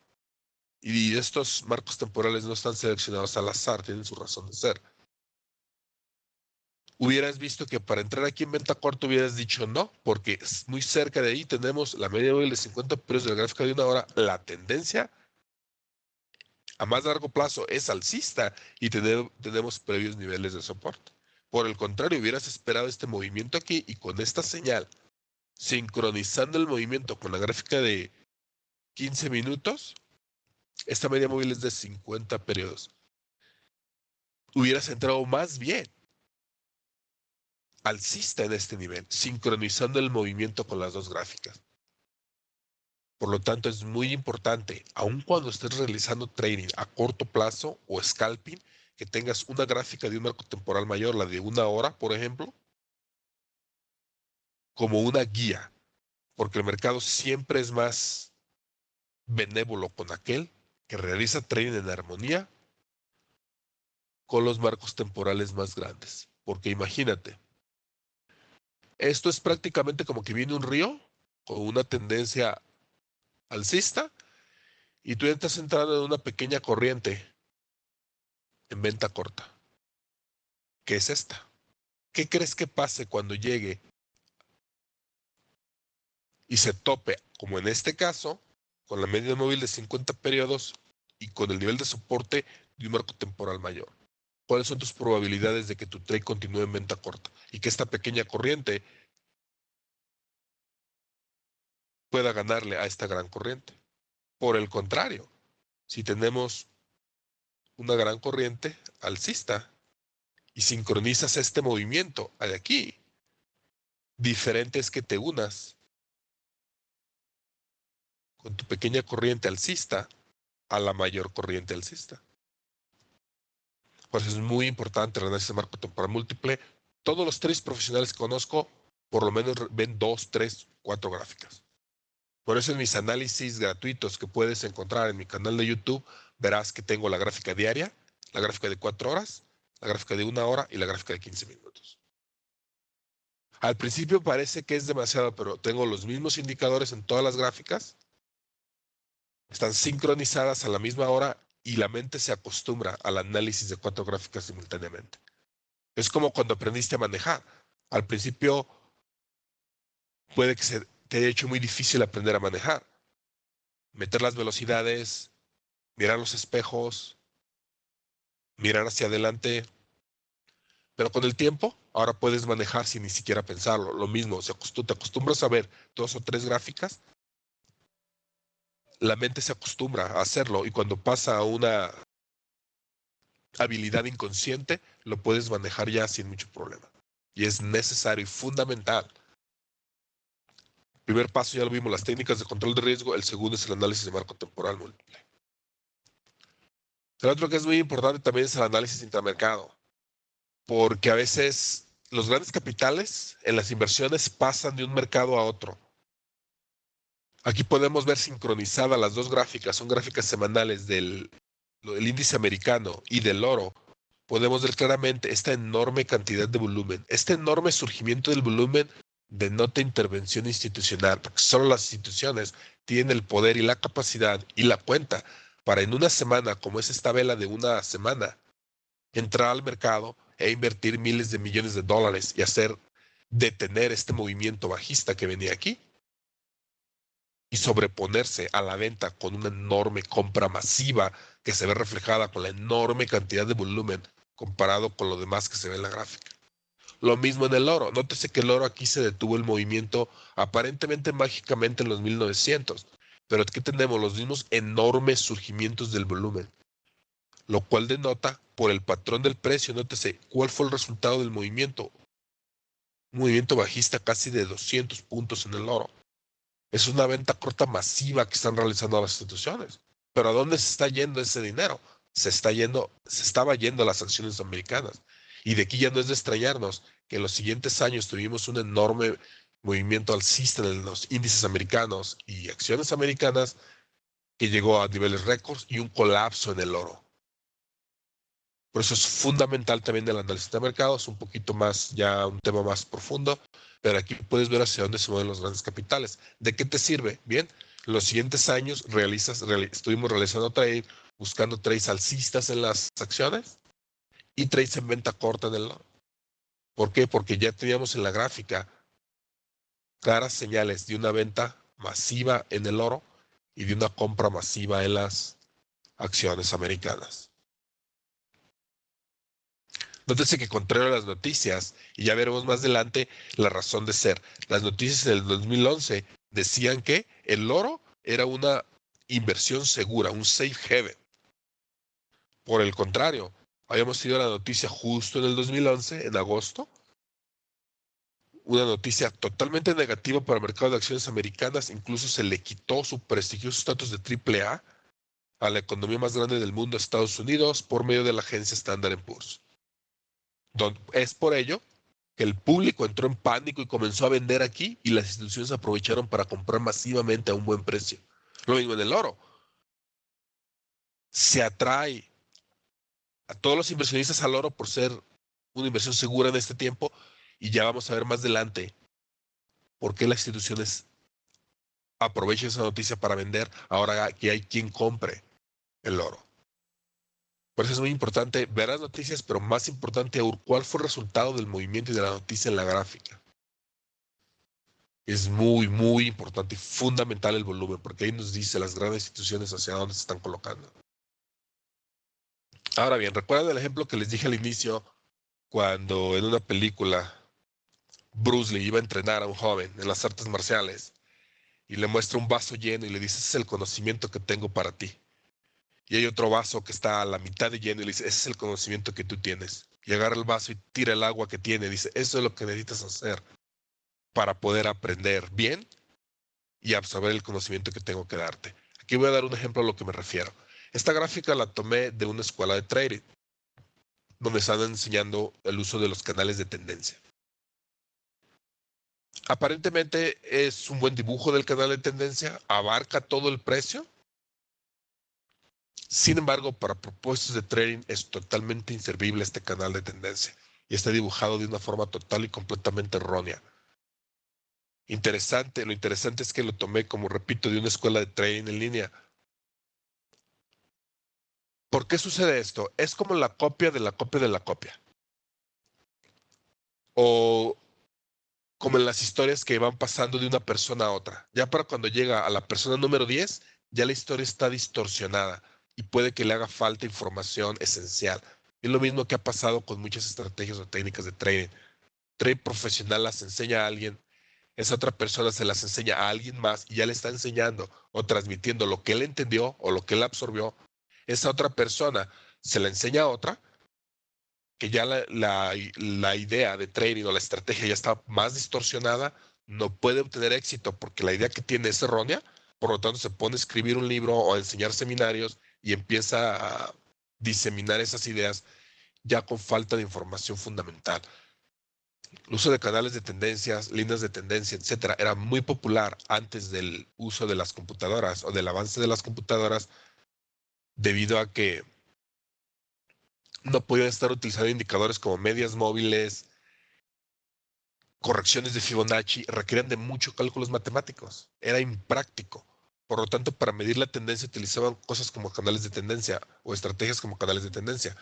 S1: y estos marcos temporales no están seleccionados al azar, tienen su razón de ser, hubieras visto que para entrar aquí en venta corta hubieras dicho no, porque muy cerca de ahí tenemos la media móvil de 50 periodos de la gráfica de 1 hora, la tendencia a más largo plazo es alcista y tenemos previos niveles de soporte. Por el contrario, hubieras esperado este movimiento aquí y con esta señal, sincronizando el movimiento con la gráfica de 15 minutos, esta media móvil es de 50 periodos. Hubieras entrado más bien alcista en este nivel, sincronizando el movimiento con las 2 gráficas. Por lo tanto, es muy importante, aun cuando estés realizando trading a corto plazo o scalping, que tengas una gráfica de un marco temporal mayor, la de 1 hora, por ejemplo, como una guía, porque el mercado siempre es más benévolo con aquel que realiza trading en armonía con los marcos temporales más grandes. Porque imagínate, esto es prácticamente como que viene un río con una tendencia alcista y tú estás entrando en una pequeña corriente en venta corta. ¿Qué es esta? ¿Qué crees que pase cuando llegue y se tope, como en este caso, con la media móvil de 50 periodos y con el nivel de soporte de un marco temporal mayor? ¿Cuáles son tus probabilidades de que tu trade continúe en venta corta y que esta pequeña corriente pueda ganarle a esta gran corriente? Por el contrario, si tenemos una gran corriente alcista y sincronizas este movimiento de aquí. Diferente es que te unas con tu pequeña corriente alcista a la mayor corriente alcista. Por eso es muy importante el análisis de marco temporal múltiple. Todos los trading profesionales que conozco, por lo menos ven 2, 3, 4 gráficas. Por eso en mis análisis gratuitos que puedes encontrar en mi canal de YouTube, verás que tengo la gráfica diaria, la gráfica de 4 horas, la gráfica de 1 hora y la gráfica de 15 minutos. Al principio parece que es demasiado, pero tengo los mismos indicadores en todas las gráficas. Están sincronizadas a la misma hora y la mente se acostumbra al análisis de 4 gráficas simultáneamente. Es como cuando aprendiste a manejar. Al principio puede que se te haya hecho muy difícil aprender a manejar. Meter las velocidades, mirar los espejos, mirar hacia adelante. Pero con el tiempo, ahora puedes manejar sin ni siquiera pensarlo. Lo mismo, te acostumbras a ver 2 o 3 gráficas, la mente se acostumbra a hacerlo y cuando pasa a una habilidad inconsciente, lo puedes manejar ya sin mucho problema. Y es necesario y fundamental. Primer paso ya lo vimos, las técnicas de control de riesgo. El segundo es el análisis de marco temporal múltiple. El otro que es muy importante también es el análisis intramercado, porque a veces los grandes capitales en las inversiones pasan de un mercado a otro. Aquí podemos ver sincronizadas las dos gráficas, son gráficas semanales del índice americano y del oro. Podemos ver claramente esta enorme cantidad de volumen, este enorme surgimiento del volumen denota intervención institucional, porque solo las instituciones tienen el poder y la capacidad y la cuenta para en una semana, como es esta vela de una semana, entrar al mercado e invertir miles de millones de dólares y hacer detener este movimiento bajista que venía aquí y sobreponerse a la venta con una enorme compra masiva que se ve reflejada con la enorme cantidad de volumen comparado con lo demás que se ve en la gráfica. Lo mismo en el oro. Nótese que el oro aquí se detuvo el movimiento aparentemente mágicamente en los 1900, pero aquí tenemos los mismos enormes surgimientos del volumen, lo cual denota por el patrón del precio. Nótese cuál fue el resultado del movimiento. Un movimiento bajista casi de 200 puntos en el oro. Es una venta corta masiva que están realizando las instituciones. Pero ¿a dónde se está yendo ese dinero? Se estaba yendo a las acciones americanas. Y de aquí ya no es de extrañarnos que en los siguientes años tuvimos un enorme movimiento alcista en los índices americanos y acciones americanas que llegó a niveles récords y un colapso en el oro. Por eso es fundamental también el análisis de mercados, un poquito más, ya un tema más profundo, pero aquí puedes ver hacia dónde se mueven los grandes capitales. ¿De qué te sirve? Bien, en los siguientes años estuvimos realizando trade, buscando trades alcistas en las acciones y trades en venta corta en el oro. ¿Por qué? Porque ya teníamos en la gráfica claras señales de una venta masiva en el oro y de una compra masiva en las acciones americanas. Nótese que contrario a las noticias, y ya veremos más adelante la razón de ser, las noticias en el 2011 decían que el oro era una inversión segura, un safe haven. Por el contrario, habíamos tenido la noticia justo en el 2011, en agosto, una noticia totalmente negativa para el mercado de acciones americanas, incluso se le quitó su prestigioso estatus de AAA a la economía más grande del mundo, Estados Unidos, por medio de la agencia Standard & Poor's. Es por ello que el público entró en pánico y comenzó a vender aquí y las instituciones aprovecharon para comprar masivamente a un buen precio. Lo mismo en el oro. Se atrae a todos los inversionistas al oro por ser una inversión segura en este tiempo y ya vamos a ver más adelante por qué las instituciones aprovechan esa noticia para vender ahora que hay quien compre el oro. Por eso es muy importante ver las noticias, pero más importante aún, cuál fue el resultado del movimiento y de la noticia en la gráfica. Es muy, muy importante y fundamental el volumen, porque ahí nos dice las grandes instituciones hacia dónde se están colocando. Ahora bien, ¿recuerdan el ejemplo que les dije al inicio cuando en una película Bruce Lee iba a entrenar a un joven en las artes marciales y le muestra un vaso lleno y le dice, ese es el conocimiento que tengo para ti? y hay otro vaso que está a la mitad de lleno y le dice, ese es el conocimiento que tú tienes. Y agarra el vaso y tira el agua que tiene. Dice, eso es lo que necesitas hacer para poder aprender bien y absorber el conocimiento que tengo que darte. Aquí voy a dar un ejemplo a lo que me refiero. Esta gráfica la tomé de una escuela de trading, donde están enseñando el uso de los canales de tendencia. Aparentemente es un buen dibujo del canal de tendencia, abarca todo el precio. Sin embargo, para propósitos de trading es totalmente inservible este canal de tendencia y está dibujado de una forma total y completamente errónea. Lo interesante es que lo tomé, como repito, de una escuela de trading en línea. ¿Por qué sucede esto? Es como la copia de la copia de la copia. O como en las historias que van pasando de una persona a otra. Ya para cuando llega a la persona número 10, ya la historia está distorsionada y puede que le haga falta información esencial. Es lo mismo que ha pasado con muchas estrategias o técnicas de trading. Trade profesional las enseña a alguien, esa otra persona se las enseña a alguien más y ya le está enseñando o transmitiendo lo que él entendió o lo que él absorbió. Esa otra persona se la enseña a otra, que ya la idea de trading o la estrategia ya está más distorsionada, no puede obtener éxito porque la idea que tiene es errónea, por lo tanto se pone a escribir un libro o a enseñar seminarios y empieza a diseminar esas ideas ya con falta de información fundamental. El uso de canales de tendencias, líneas de tendencia, etcétera, era muy popular antes del uso de las computadoras o del avance de las computadoras, debido a que no podían estar utilizando indicadores como medias móviles, correcciones de Fibonacci, requerían de muchos cálculos matemáticos. Era impráctico. Por lo tanto, para medir la tendencia utilizaban cosas como canales de tendencia o estrategias como canales de tendencia.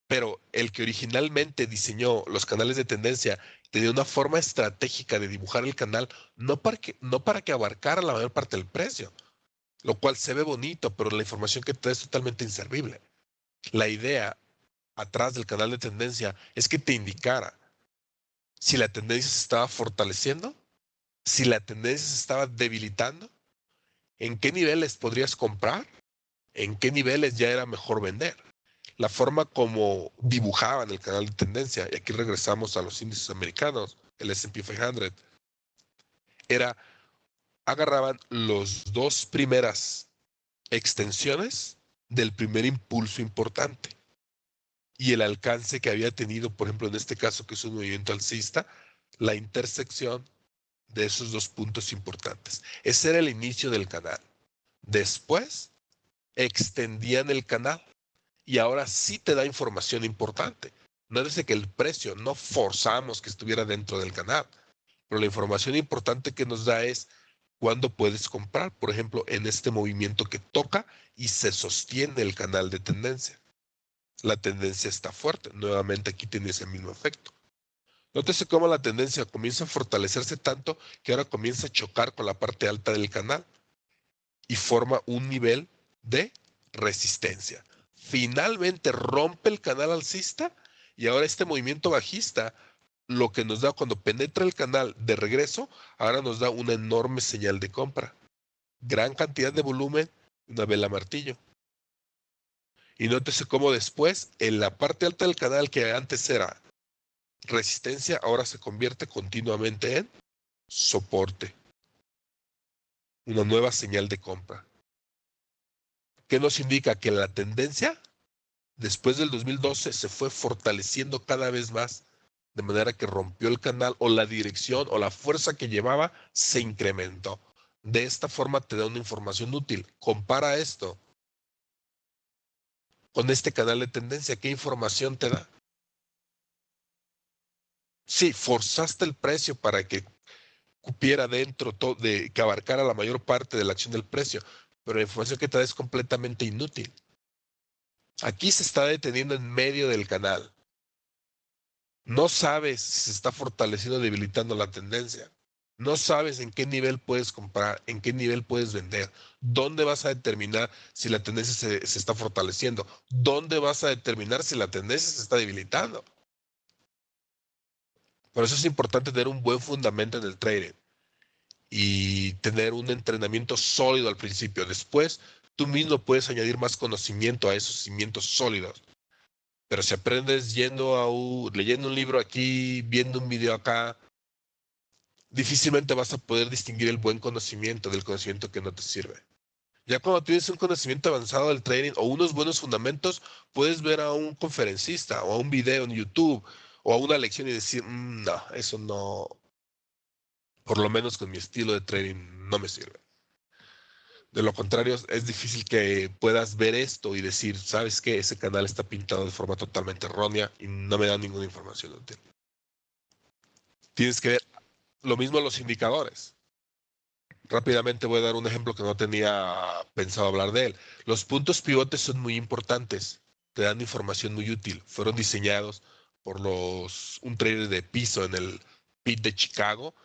S1: Pero el que originalmente diseñó los canales de tendencia tenía una forma estratégica de dibujar el canal, no para que abarcara la mayor parte del precio, lo cual se ve bonito, pero la información que te da es totalmente inservible. La idea atrás del canal de tendencia es que te indicara si la tendencia se estaba fortaleciendo, si la tendencia se estaba debilitando, en qué niveles podrías comprar, en qué niveles ya era mejor vender. La forma como dibujaban el canal de tendencia, y aquí regresamos a los índices americanos, el S&P 500, era, agarraban los dos primeras extensiones del primer impulso importante y el alcance que había tenido, por ejemplo, en este caso, que es un movimiento alcista, la intersección de esos dos puntos importantes. Ese era el inicio del canal. Después, extendían el canal y ahora sí te da información importante. No es de que el precio, no forzamos que estuviera dentro del canal, pero la información importante que nos da es cuándo puedes comprar, por ejemplo, en este movimiento que toca y se sostiene el canal de tendencia. La tendencia está fuerte, nuevamente aquí tiene ese mismo efecto. Nótese cómo la tendencia comienza a fortalecerse tanto que ahora comienza a chocar con la parte alta del canal y forma un nivel de resistencia. Finalmente rompe el canal alcista y ahora este movimiento bajista, lo que nos da cuando penetra el canal de regreso, ahora nos da una enorme señal de compra. Gran cantidad de volumen, una vela martillo. Y nótese cómo después, en la parte alta del canal que antes era resistencia, ahora se convierte continuamente en soporte. Una nueva señal de compra. ¿Qué nos indica? Que la tendencia después del 2012 se fue fortaleciendo cada vez más, de manera que rompió el canal o la dirección o la fuerza que llevaba se incrementó. De esta forma te da una información útil. Compara esto con este canal de tendencia. ¿Qué información te da? Sí, forzaste el precio para que cupiera dentro, que abarcara la mayor parte de la acción del precio, pero la información que te da es completamente inútil. Aquí se está deteniendo en medio del canal. No sabes si se está fortaleciendo o debilitando la tendencia. No sabes en qué nivel puedes comprar, en qué nivel puedes vender. ¿Dónde vas a determinar si la tendencia se está fortaleciendo? ¿Dónde vas a determinar si la tendencia se está debilitando? Por eso es importante tener un buen fundamento en el trading y tener un entrenamiento sólido al principio. Después tú mismo puedes añadir más conocimiento a esos cimientos sólidos. Pero si aprendes leyendo un libro aquí, viendo un video acá, difícilmente vas a poder distinguir el buen conocimiento del conocimiento que no te sirve. Ya cuando tienes un conocimiento avanzado del trading o unos buenos fundamentos, puedes ver a un conferencista o a un video en YouTube o a una lección y decir, no, eso no, por lo menos con mi estilo de trading no me sirve. De lo contrario, es difícil que puedas ver esto y decir, ¿sabes qué? Ese canal está pintado de forma totalmente errónea y no me da ninguna información útil. Tienes que ver lo mismo los indicadores. Rápidamente voy a dar un ejemplo que no tenía pensado hablar de él. Los puntos pivotes son muy importantes, te dan información muy útil. Fueron diseñados por un trader de piso en el pit de Chicago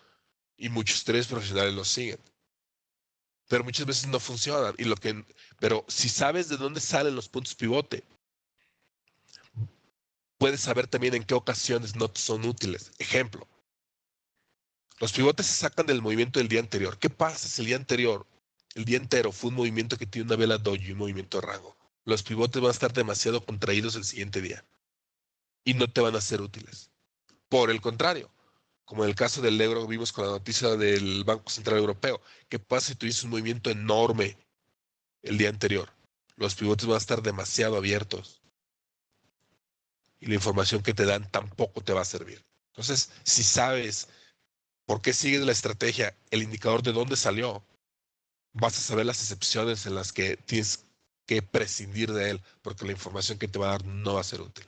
S1: y muchos traders profesionales los siguen. Pero muchas veces no funcionan. Pero si sabes de dónde salen los puntos pivote, puedes saber también en qué ocasiones no son útiles. Ejemplo, los pivotes se sacan del movimiento del día anterior. ¿Qué pasa si el día entero, fue un movimiento que tiene una vela doji y un movimiento de rango? Los pivotes van a estar demasiado contraídos el siguiente día y no te van a ser útiles. Por el contrario, como en el caso del euro, vimos con la noticia del Banco Central Europeo. ¿Qué pasa si tuviste un movimiento enorme el día anterior? Los pivotes van a estar demasiado abiertos y la información que te dan tampoco te va a servir. Entonces, si sabes por qué sigues la estrategia, el indicador de dónde salió, vas a saber las excepciones en las que tienes que prescindir de él, porque la información que te va a dar no va a ser útil.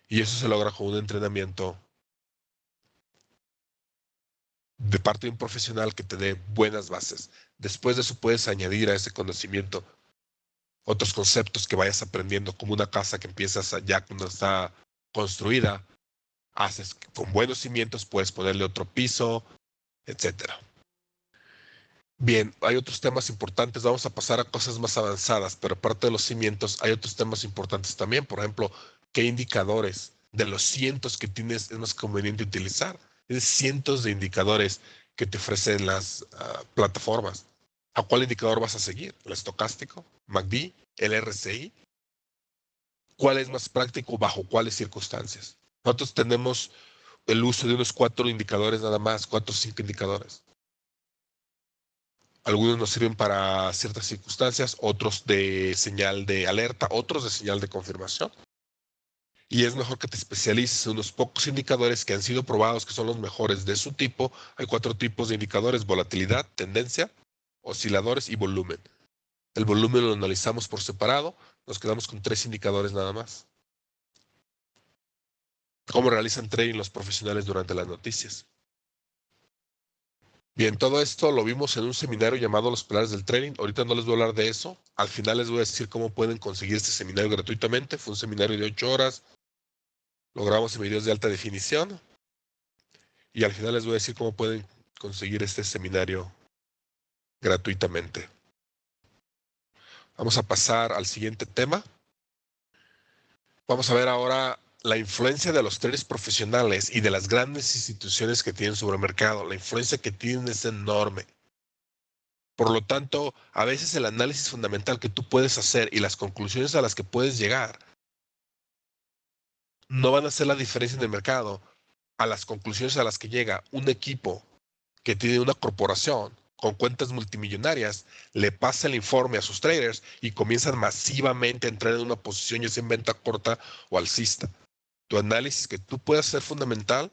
S1: Y eso se logra con un entrenamiento de parte de un profesional que te dé buenas bases. Después de eso puedes añadir a ese conocimiento otros conceptos que vayas aprendiendo, como una casa que empiezas ya cuando está construida, haces con buenos cimientos, puedes ponerle otro piso, etcétera. Bien, hay otros temas importantes, vamos a pasar a cosas más avanzadas, pero aparte de los cimientos hay otros temas importantes también. Por ejemplo, ¿qué indicadores de los cientos que tienes es más conveniente utilizar? Es cientos de indicadores que te ofrecen las plataformas. ¿A cuál indicador vas a seguir? ¿El estocástico? ¿MACD? ¿El RSI? ¿Cuál es más práctico bajo cuáles circunstancias? Nosotros tenemos el uso de unos 4 indicadores nada más, 4 o 5 indicadores. Algunos nos sirven para ciertas circunstancias, otros de señal de alerta, otros de señal de confirmación. Y es mejor que te especialices en unos pocos indicadores que han sido probados que son los mejores de su tipo. Hay 4 tipos de indicadores: volatilidad, tendencia, osciladores y volumen. El volumen lo analizamos por separado, nos quedamos con 3 indicadores nada más. ¿Cómo realizan trading los profesionales durante las noticias? Bien, todo esto lo vimos en un seminario llamado Los Pilares del Trading. Ahorita no les voy a hablar de eso. Al final les voy a decir cómo pueden conseguir este seminario gratuitamente. Fue un seminario de 8 horas. Lo grabamos en videos de alta definición. Y al final les voy a decir cómo pueden conseguir este seminario gratuitamente. Vamos a pasar al siguiente tema. Vamos a ver ahora la influencia de los traders profesionales y de las grandes instituciones que tienen sobre el mercado. La influencia que tienen es enorme. Por lo tanto, a veces el análisis fundamental que tú puedes hacer y las conclusiones a las que puedes llegar no van a hacer la diferencia en el mercado a las conclusiones a las que llega un equipo que tiene una corporación con cuentas multimillonarias, le pasa el informe a sus traders y comienzan masivamente a entrar en una posición, ya sea en venta corta o alcista. Tu análisis que tú puedas hacer fundamental,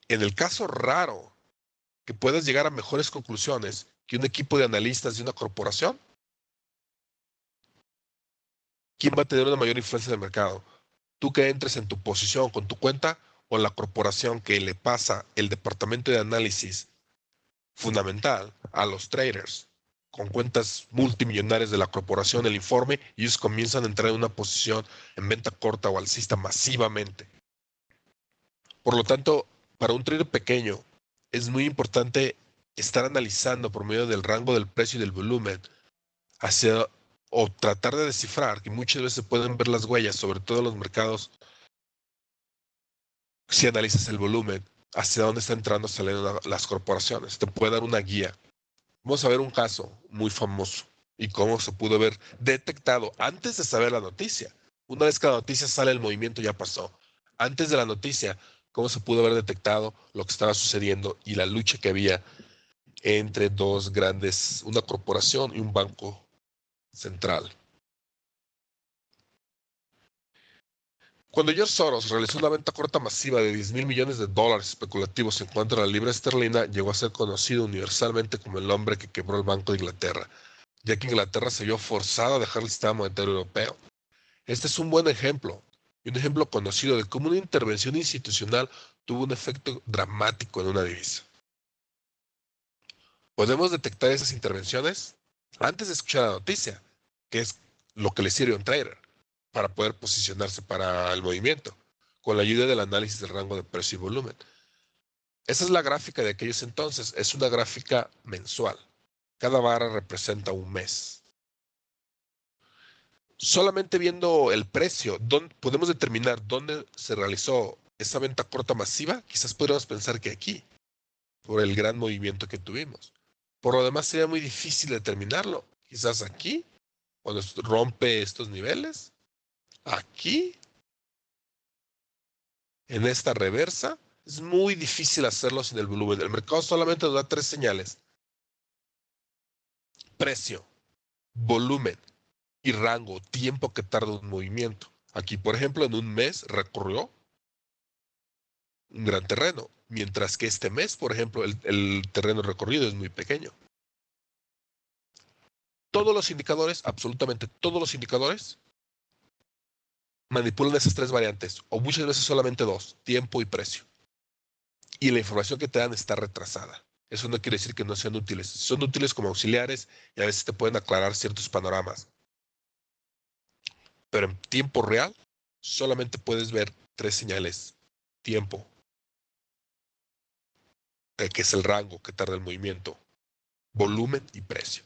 S1: en el caso raro que puedas llegar a mejores conclusiones que un equipo de analistas de una corporación, ¿quién va a tener una mayor influencia en el mercado? Tú que entres en tu posición con tu cuenta o la corporación que le pasa el departamento de análisis fundamental a los traders con cuentas multimillonarias de la corporación el informe y ellos comienzan a entrar en una posición en venta corta o alcista masivamente. Por lo tanto, para un trader pequeño es muy importante estar analizando por medio del rango del precio y del volumen hacia o tratar de descifrar, que muchas veces se pueden ver las huellas, sobre todo en los mercados, si analizas el volumen, hacia dónde están entrando saliendo las corporaciones. Te puede dar una guía. Vamos a ver un caso muy famoso y cómo se pudo haber detectado antes de saber la noticia. Una vez que la noticia sale, el movimiento ya pasó. Antes de la noticia, cómo se pudo haber detectado lo que estaba sucediendo y la lucha que había entre dos grandes, una corporación y un banco central. Cuando George Soros realizó una venta corta masiva de 10 mil millones de dólares especulativos en contra de la libra esterlina, llegó a ser conocido universalmente como el hombre que quebró el Banco de Inglaterra, ya que Inglaterra se vio forzada a dejar el sistema monetario europeo. Este es un buen ejemplo, y un ejemplo conocido de cómo una intervención institucional tuvo un efecto dramático en una divisa. Podemos detectar esas intervenciones antes de escuchar la noticia, que es lo que le sirve a un trader para poder posicionarse para el movimiento, con la ayuda del análisis del rango de precio y volumen. Esa es la gráfica de aquellos entonces, es una gráfica mensual. Cada barra representa un mes. Solamente viendo el precio, podemos determinar dónde se realizó esa venta corta masiva. Quizás podríamos pensar que aquí, por el gran movimiento que tuvimos. Por lo demás, sería muy difícil determinarlo. Quizás aquí, cuando rompe estos niveles, aquí, en esta reversa, es muy difícil hacerlo sin el volumen. El mercado solamente nos da tres señales: precio, volumen y rango, tiempo que tarda un movimiento. Aquí, por ejemplo, en un mes recorrió un gran terreno, mientras que este mes, por ejemplo, el terreno recorrido es muy pequeño. Todos los indicadores, absolutamente todos los indicadores, manipulan esas tres variantes, o muchas veces solamente dos: tiempo y precio. Y la información que te dan está retrasada. Eso no quiere decir que no sean útiles. Son útiles como auxiliares y a veces te pueden aclarar ciertos panoramas. Pero en tiempo real, solamente puedes ver tres señales: tiempo, que es el rango que tarda el movimiento, volumen y precio.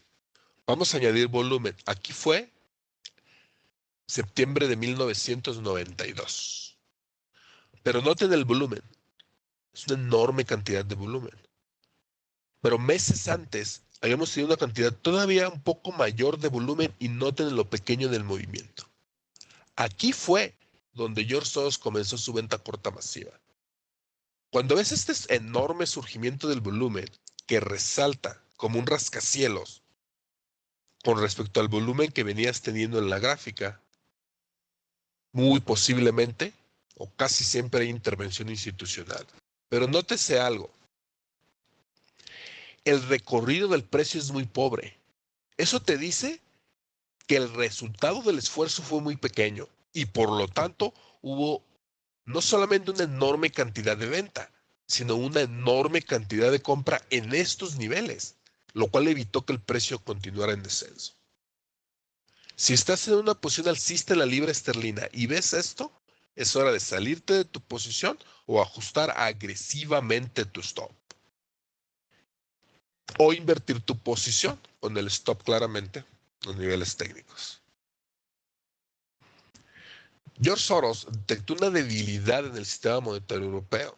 S1: Vamos a añadir volumen. Aquí fue septiembre de 1992. Pero noten el volumen. Es una enorme cantidad de volumen. Pero meses antes habíamos tenido una cantidad todavía un poco mayor de volumen y noten lo pequeño del movimiento. Aquí fue donde George Soros comenzó su venta corta masiva. Cuando ves este enorme surgimiento del volumen que resalta como un rascacielos con respecto al volumen que venías teniendo en la gráfica, muy posiblemente o casi siempre hay intervención institucional. Pero nótese algo: el recorrido del precio es muy pobre. Eso te dice que el resultado del esfuerzo fue muy pequeño y por lo tanto hubo no solamente una enorme cantidad de venta, sino una enorme cantidad de compra en estos niveles, lo cual evitó que el precio continuara en descenso. Si estás en una posición alcista en la libra esterlina y ves esto, es hora de salirte de tu posición o ajustar agresivamente tu stop. O invertir tu posición con el stop claramente en los niveles técnicos. George Soros detectó una debilidad en el sistema monetario europeo.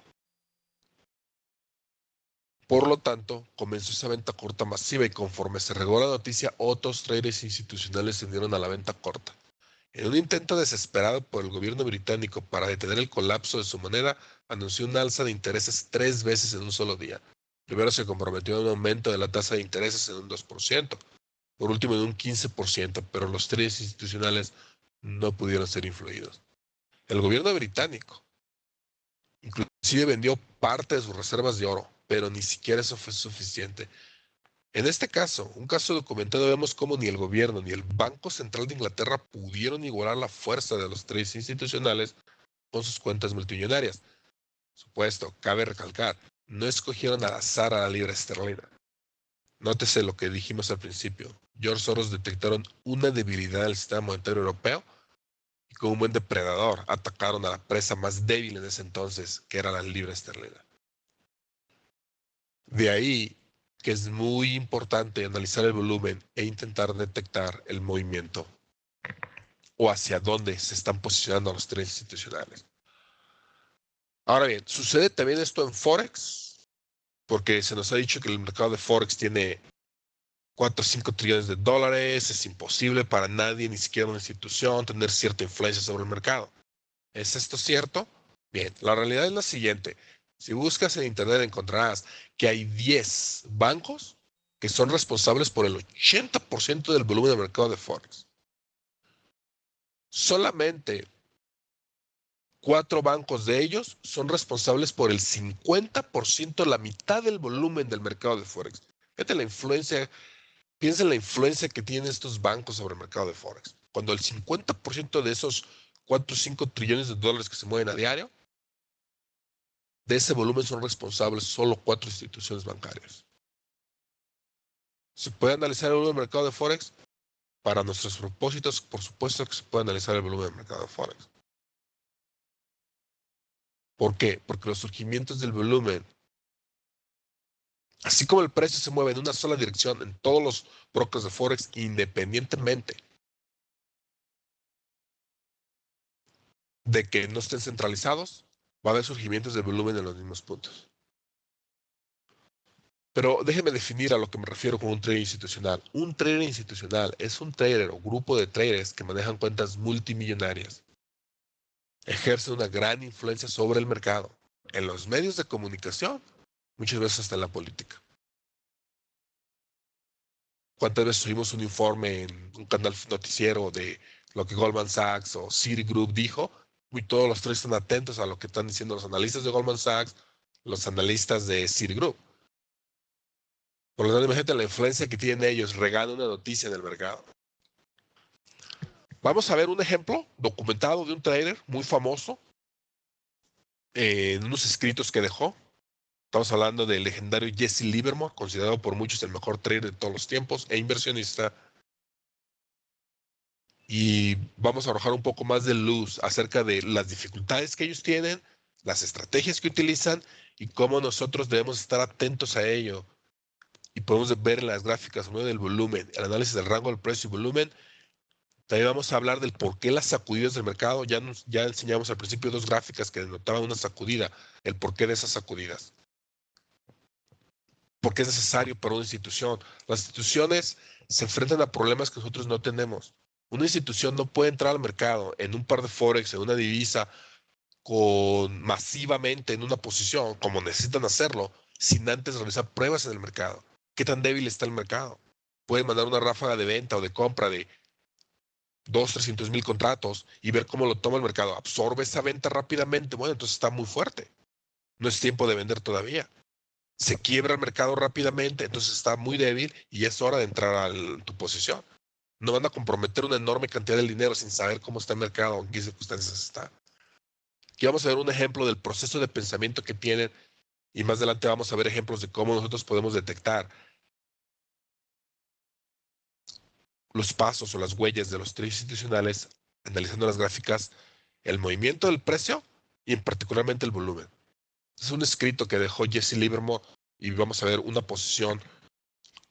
S1: Por lo tanto, comenzó esa venta corta masiva y conforme se regó la noticia, otros traders institucionales se unieron a la venta corta. En un intento desesperado por el gobierno británico para detener el colapso de su moneda, anunció un alza de intereses 3 veces en un solo día. Primero se comprometió a un aumento de la tasa de intereses en un 2%, por último en un 15%, pero los traders institucionales no pudieron ser influidos. El gobierno británico inclusive vendió parte de sus reservas de oro, pero ni siquiera eso fue suficiente. En este caso, un caso documentado, vemos cómo ni el gobierno ni el Banco Central de Inglaterra pudieron igualar la fuerza de los traders institucionales con sus cuentas multimillonarias. Supuesto, cabe recalcar, no escogieron al azar a la libra esterlina. Nótese lo que dijimos al principio. George Soros detectaron una debilidad del sistema monetario europeo y como un buen depredador atacaron a la presa más débil en ese entonces, que era la libra esterlina. De ahí que es muy importante analizar el volumen e intentar detectar el movimiento o hacia dónde se están posicionando los traders institucionales. Ahora bien, ¿sucede también esto en Forex? Porque se nos ha dicho que el mercado de Forex tiene 4 o 5 trillones de dólares. Es imposible para nadie, ni siquiera una institución, tener cierta influencia sobre el mercado. ¿Es esto cierto? Bien, la realidad es la siguiente. Si buscas en Internet encontrarás que hay 10 bancos que son responsables por el 80% del volumen del mercado de Forex. Solamente 4 bancos de ellos son responsables por el 50%, la mitad del volumen del mercado de Forex. Fíjate la influencia, piensa en la influencia que tienen estos bancos sobre el mercado de Forex. Cuando el 50% de esos 4 o 5 trillones de dólares que se mueven a diario, de ese volumen son responsables solo 4 instituciones bancarias. ¿Se puede analizar el volumen del mercado de Forex? Para nuestros propósitos, por supuesto que se puede analizar el volumen del mercado de Forex. ¿Por qué? Porque los surgimientos del volumen, así como el precio se mueve en una sola dirección en todos los brokers de Forex, independientemente de que no estén centralizados, va a haber surgimientos de volumen en los mismos puntos. Pero déjeme definir a lo que me refiero con un trader institucional. Un trader institucional es un trader o grupo de traders que manejan cuentas multimillonarias. Ejercen una gran influencia sobre el mercado, en los medios de comunicación, muchas veces hasta en la política. ¿Cuántas veces tuvimos un informe en un canal noticiero de lo que Goldman Sachs o Citigroup dijo? Y todos los tres están atentos a lo que están diciendo los analistas de Goldman Sachs, los analistas de Citigroup. Por lo tanto, imagínate la influencia que tienen ellos regando una noticia en el mercado. Vamos a ver un ejemplo documentado de un trader muy famoso en unos escritos que dejó. Estamos hablando del legendario Jesse Livermore, considerado por muchos el mejor trader de todos los tiempos e inversionista. Y vamos a arrojar un poco más de luz acerca de las dificultades que ellos tienen, las estrategias que utilizan y cómo nosotros debemos estar atentos a ello. Y podemos ver en las gráficas ¿no? del volumen, el análisis del rango del precio y volumen. También vamos a hablar del por qué las sacudidas del mercado. Ya enseñamos al principio 2 gráficas que denotaban una sacudida, el porqué de esas sacudidas. ¿Por qué es necesario para una institución? Las instituciones se enfrentan a problemas que nosotros no tenemos. Una institución no puede entrar al mercado en un par de forex, en una divisa, masivamente en una posición, como necesitan hacerlo, sin antes realizar pruebas en el mercado. ¿Qué tan débil está el mercado? Pueden mandar una ráfaga de venta o de compra de 200,000, 300,000 contratos y ver cómo lo toma el mercado. Absorbe esa venta rápidamente. Bueno, entonces está muy fuerte. No es tiempo de vender todavía. Se quiebra el mercado rápidamente, entonces está muy débil y es hora de entrar a tu posición. No van a comprometer una enorme cantidad de dinero sin saber cómo está el mercado, en qué circunstancias está. Aquí vamos a ver un ejemplo del proceso de pensamiento que tienen y más adelante vamos a ver ejemplos de cómo nosotros podemos detectar los pasos o las huellas de los traders institucionales, analizando las gráficas, el movimiento del precio y en particularmente el volumen. Es un escrito que dejó Jesse Livermore y vamos a ver una posición,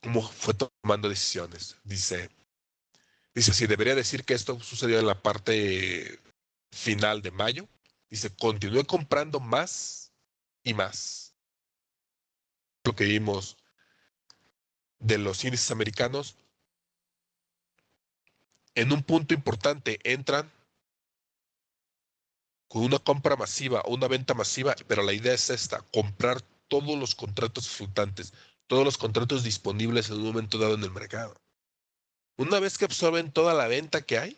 S1: cómo fue tomando decisiones. Dice así, debería decir que esto sucedió en la parte final de mayo. Dice, continué comprando más y más. Lo que vimos de los índices americanos, en un punto importante entran con una compra masiva o una venta masiva, pero la idea es esta, comprar todos los contratos flotantes, todos los contratos disponibles en un momento dado en el mercado. Una vez que absorben toda la venta que hay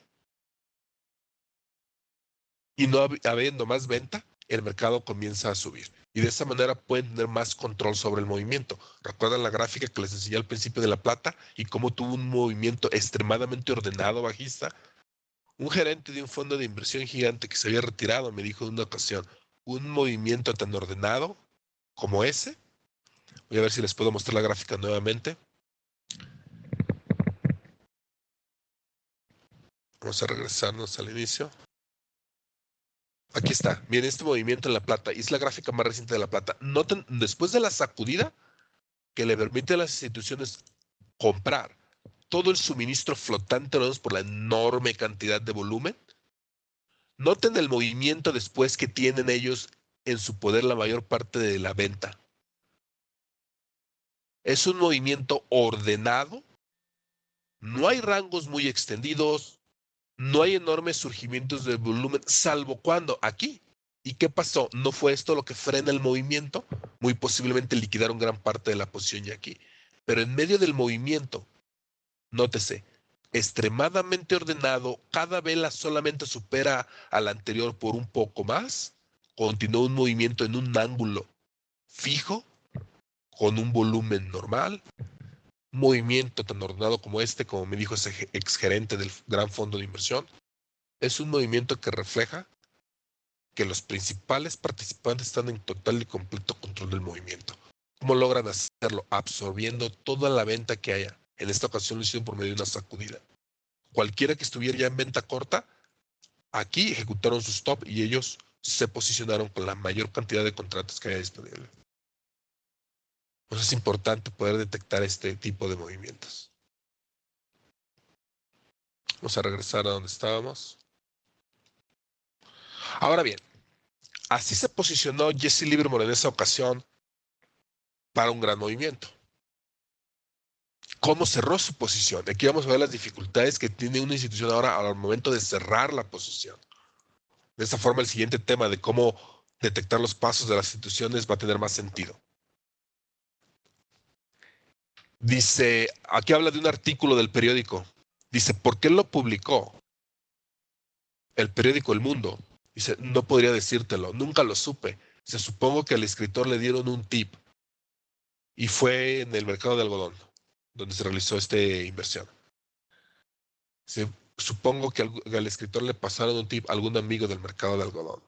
S1: y no habiendo más venta, el mercado comienza a subir. Y de esa manera pueden tener más control sobre el movimiento. ¿Recuerdan la gráfica que les enseñé al principio de la plata y cómo tuvo un movimiento extremadamente ordenado bajista? Un gerente de un fondo de inversión gigante que se había retirado me dijo en una ocasión, un movimiento tan ordenado como ese. Voy a ver si les puedo mostrar la gráfica nuevamente. Vamos a regresarnos al inicio. Aquí está. Miren este movimiento en la plata. Y es la gráfica más reciente de la plata. Noten, después de la sacudida que le permite a las instituciones comprar todo el suministro flotante por la enorme cantidad de volumen. Noten el movimiento después que tienen ellos en su poder la mayor parte de la venta. Es un movimiento ordenado No hay rangos muy extendidos, no hay enormes surgimientos de volumen, salvo cuando aquí. ¿Y qué pasó? ¿No fue esto lo que frena el movimiento? Muy posiblemente liquidaron gran parte de la posición ya aquí. Pero en medio del movimiento, nótese, extremadamente ordenado, cada vela solamente supera a la anterior por un poco más, continúa un movimiento en un ángulo fijo, con un volumen normal, movimiento tan ordenado como este, como me dijo ese exgerente del gran fondo de inversión, es un movimiento que refleja que los principales participantes están en total y completo control del movimiento. ¿Cómo logran hacerlo? Absorbiendo toda la venta que haya. En esta ocasión lo hicieron por medio de una sacudida. Cualquiera que estuviera ya en venta corta, aquí ejecutaron su stop y ellos se posicionaron con la mayor cantidad de contratos que haya disponible. Pues es importante poder detectar este tipo de movimientos. Vamos a regresar a donde estábamos. Ahora bien, así se posicionó Jesse Livermore en esa ocasión para un gran movimiento. ¿Cómo cerró su posición? Aquí vamos a ver las dificultades que tiene una institución ahora al momento de cerrar la posición. De esta forma, el siguiente tema de cómo detectar los pasos de las instituciones va a tener más sentido. Dice, aquí habla de un artículo del periódico. Dice, ¿por qué lo publicó el periódico El Mundo? Dice, no podría decírtelo, nunca lo supe. Se supongo que al escritor le dieron un tip y fue en el mercado de algodón donde se realizó esta inversión. Supongo que al escritor le pasaron un tip a algún amigo del mercado de algodón.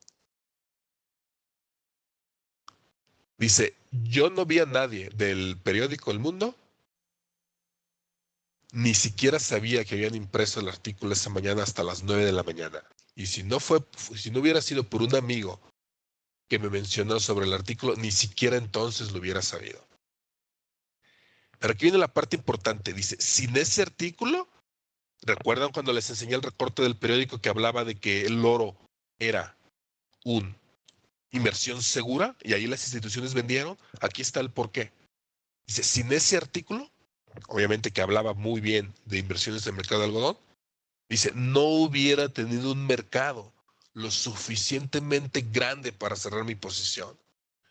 S1: Dice, yo no vi a nadie del periódico El Mundo, ni siquiera sabía que habían impreso el artículo esa mañana hasta las 9 de la mañana. Y si no hubiera sido por un amigo que me mencionó sobre el artículo, ni siquiera entonces lo hubiera sabido. Pero aquí viene la parte importante. Dice, sin ese artículo, ¿recuerdan cuando les enseñé el recorte del periódico que hablaba de que el oro era una inversión segura y ahí las instituciones vendieron? Aquí está el porqué. Dice, sin ese artículo, obviamente que hablaba muy bien de inversiones en el mercado de algodón, dice, no hubiera tenido un mercado lo suficientemente grande para cerrar mi posición.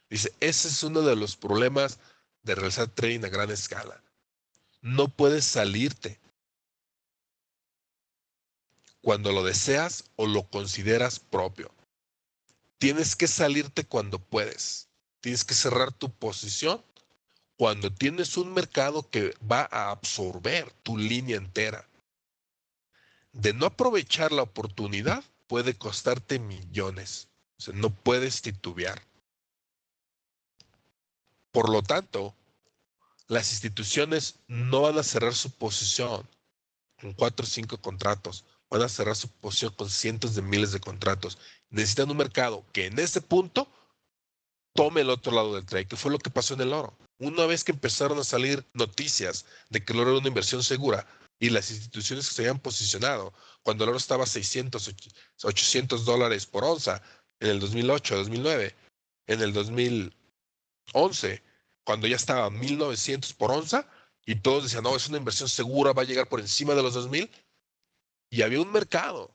S1: Dice, ese es uno de los problemas de realizar trading a gran escala. No puedes salirte cuando lo deseas o lo consideras propio. Tienes que salirte cuando puedes. Tienes que cerrar tu posición cuando tienes un mercado que va a absorber tu línea entera. De no aprovechar la oportunidad puede costarte millones. O sea, no puedes titubear. Por lo tanto, las instituciones no van a cerrar su posición con 4 o 5 contratos. Van a cerrar su posición con cientos de miles de contratos. Necesitan un mercado que en ese punto tome el otro lado del trade, que fue lo que pasó en el oro. Una vez que empezaron a salir noticias de que el oro era una inversión segura y las instituciones que se habían posicionado, cuando el oro estaba a 600, 800 dólares por onza en el 2008, 2009, en el 2011, cuando ya estaba a 1900 por onza y todos decían, no, es una inversión segura, va a llegar por encima de los 2000 y había un mercado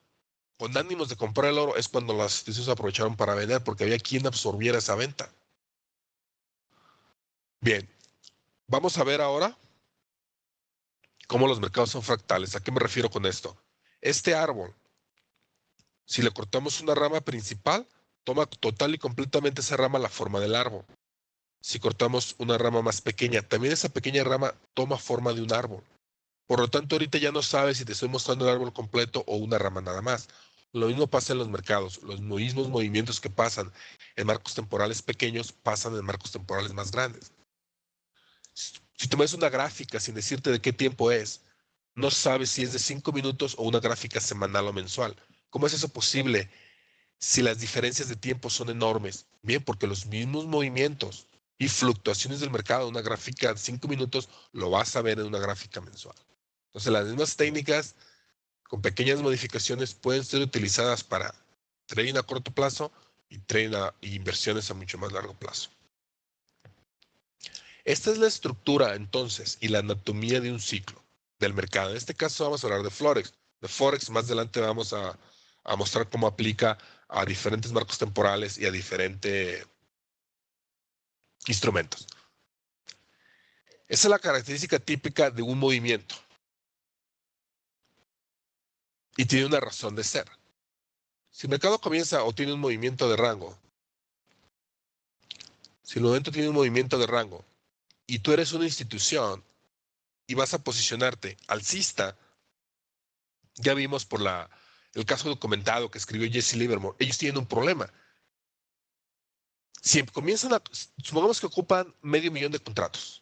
S1: con ánimos de comprar el oro, es cuando las instituciones aprovecharon para vender porque había quien absorbiera esa venta. Bien, vamos a ver ahora cómo los mercados son fractales. ¿A qué me refiero con esto? Este árbol, si le cortamos una rama principal, toma total y completamente esa rama la forma del árbol. Si cortamos una rama más pequeña, también esa pequeña rama toma forma de un árbol. Por lo tanto, ahorita ya no sabes si te estoy mostrando el árbol completo o una rama nada más. Lo mismo pasa en los mercados. Los mismos movimientos que pasan en marcos temporales pequeños pasan en marcos temporales más grandes. Si tomas una gráfica sin decirte de qué tiempo es, no sabes si es de 5 minutos o una gráfica semanal o mensual. ¿Cómo es eso posible si las diferencias de tiempo son enormes? Bien, porque los mismos movimientos y fluctuaciones del mercado, una gráfica de 5 minutos, lo vas a ver en una gráfica mensual. Entonces, las mismas técnicas con pequeñas modificaciones pueden ser utilizadas para trading a corto plazo y inversiones a mucho más largo plazo. Esta es la estructura entonces y la anatomía de un ciclo. del mercado. En este caso vamos a hablar de Forex. De Forex más adelante vamos a mostrar cómo aplica a diferentes marcos temporales y a diferentes instrumentos. Esa es la característica típica de un movimiento. Y tiene una razón de ser. Si el mercado comienza o tiene un movimiento de rango, si el movimiento tiene un movimiento de rango y tú eres una institución y vas a posicionarte alcista, ya vimos por el caso documentado que escribió Jesse Livermore, ellos tienen un problema. Si comienzan supongamos que ocupan 500,000 de contratos.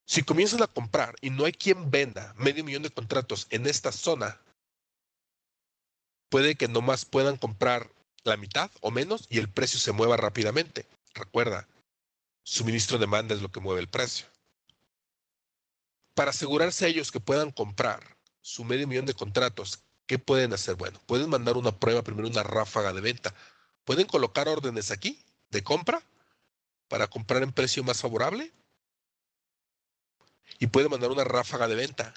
S1: Si comienzan a comprar y no hay quien venda 500,000 de contratos en esta zona, puede que nomás puedan comprar la mitad o menos y el precio se mueva rápidamente. Recuerda, suministro-demanda es lo que mueve el precio. Para asegurarse ellos que puedan comprar su 500,000 de contratos, ¿qué pueden hacer? Bueno, pueden mandar una prueba, primero una ráfaga de venta. Pueden colocar órdenes aquí de compra para comprar en precio más favorable y pueden mandar una ráfaga de venta.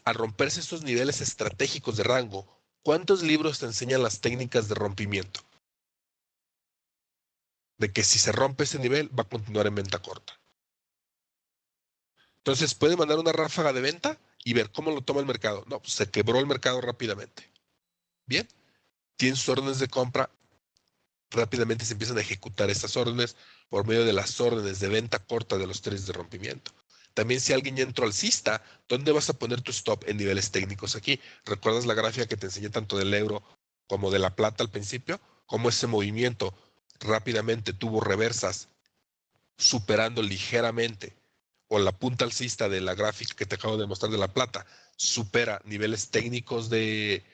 S1: Al romperse estos niveles estratégicos de rango, ¿cuántos libros te enseñan las técnicas de rompimiento? De que si se rompe ese nivel va a continuar en venta corta. Entonces puede mandar una ráfaga de venta y ver cómo lo toma el mercado. No, pues se quebró el mercado rápidamente. Bien, tienen sus órdenes de compra, rápidamente se empiezan a ejecutar estas órdenes por medio de las órdenes de venta corta de los trades de rompimiento. También si alguien ya entró alcista, ¿dónde vas a poner tu stop en niveles técnicos aquí? ¿Recuerdas la gráfica que te enseñé tanto del euro como de la plata al principio? Cómo ese movimiento rápidamente tuvo reversas superando ligeramente, o la punta alcista de la gráfica que te acabo de mostrar de la plata, supera niveles técnicos de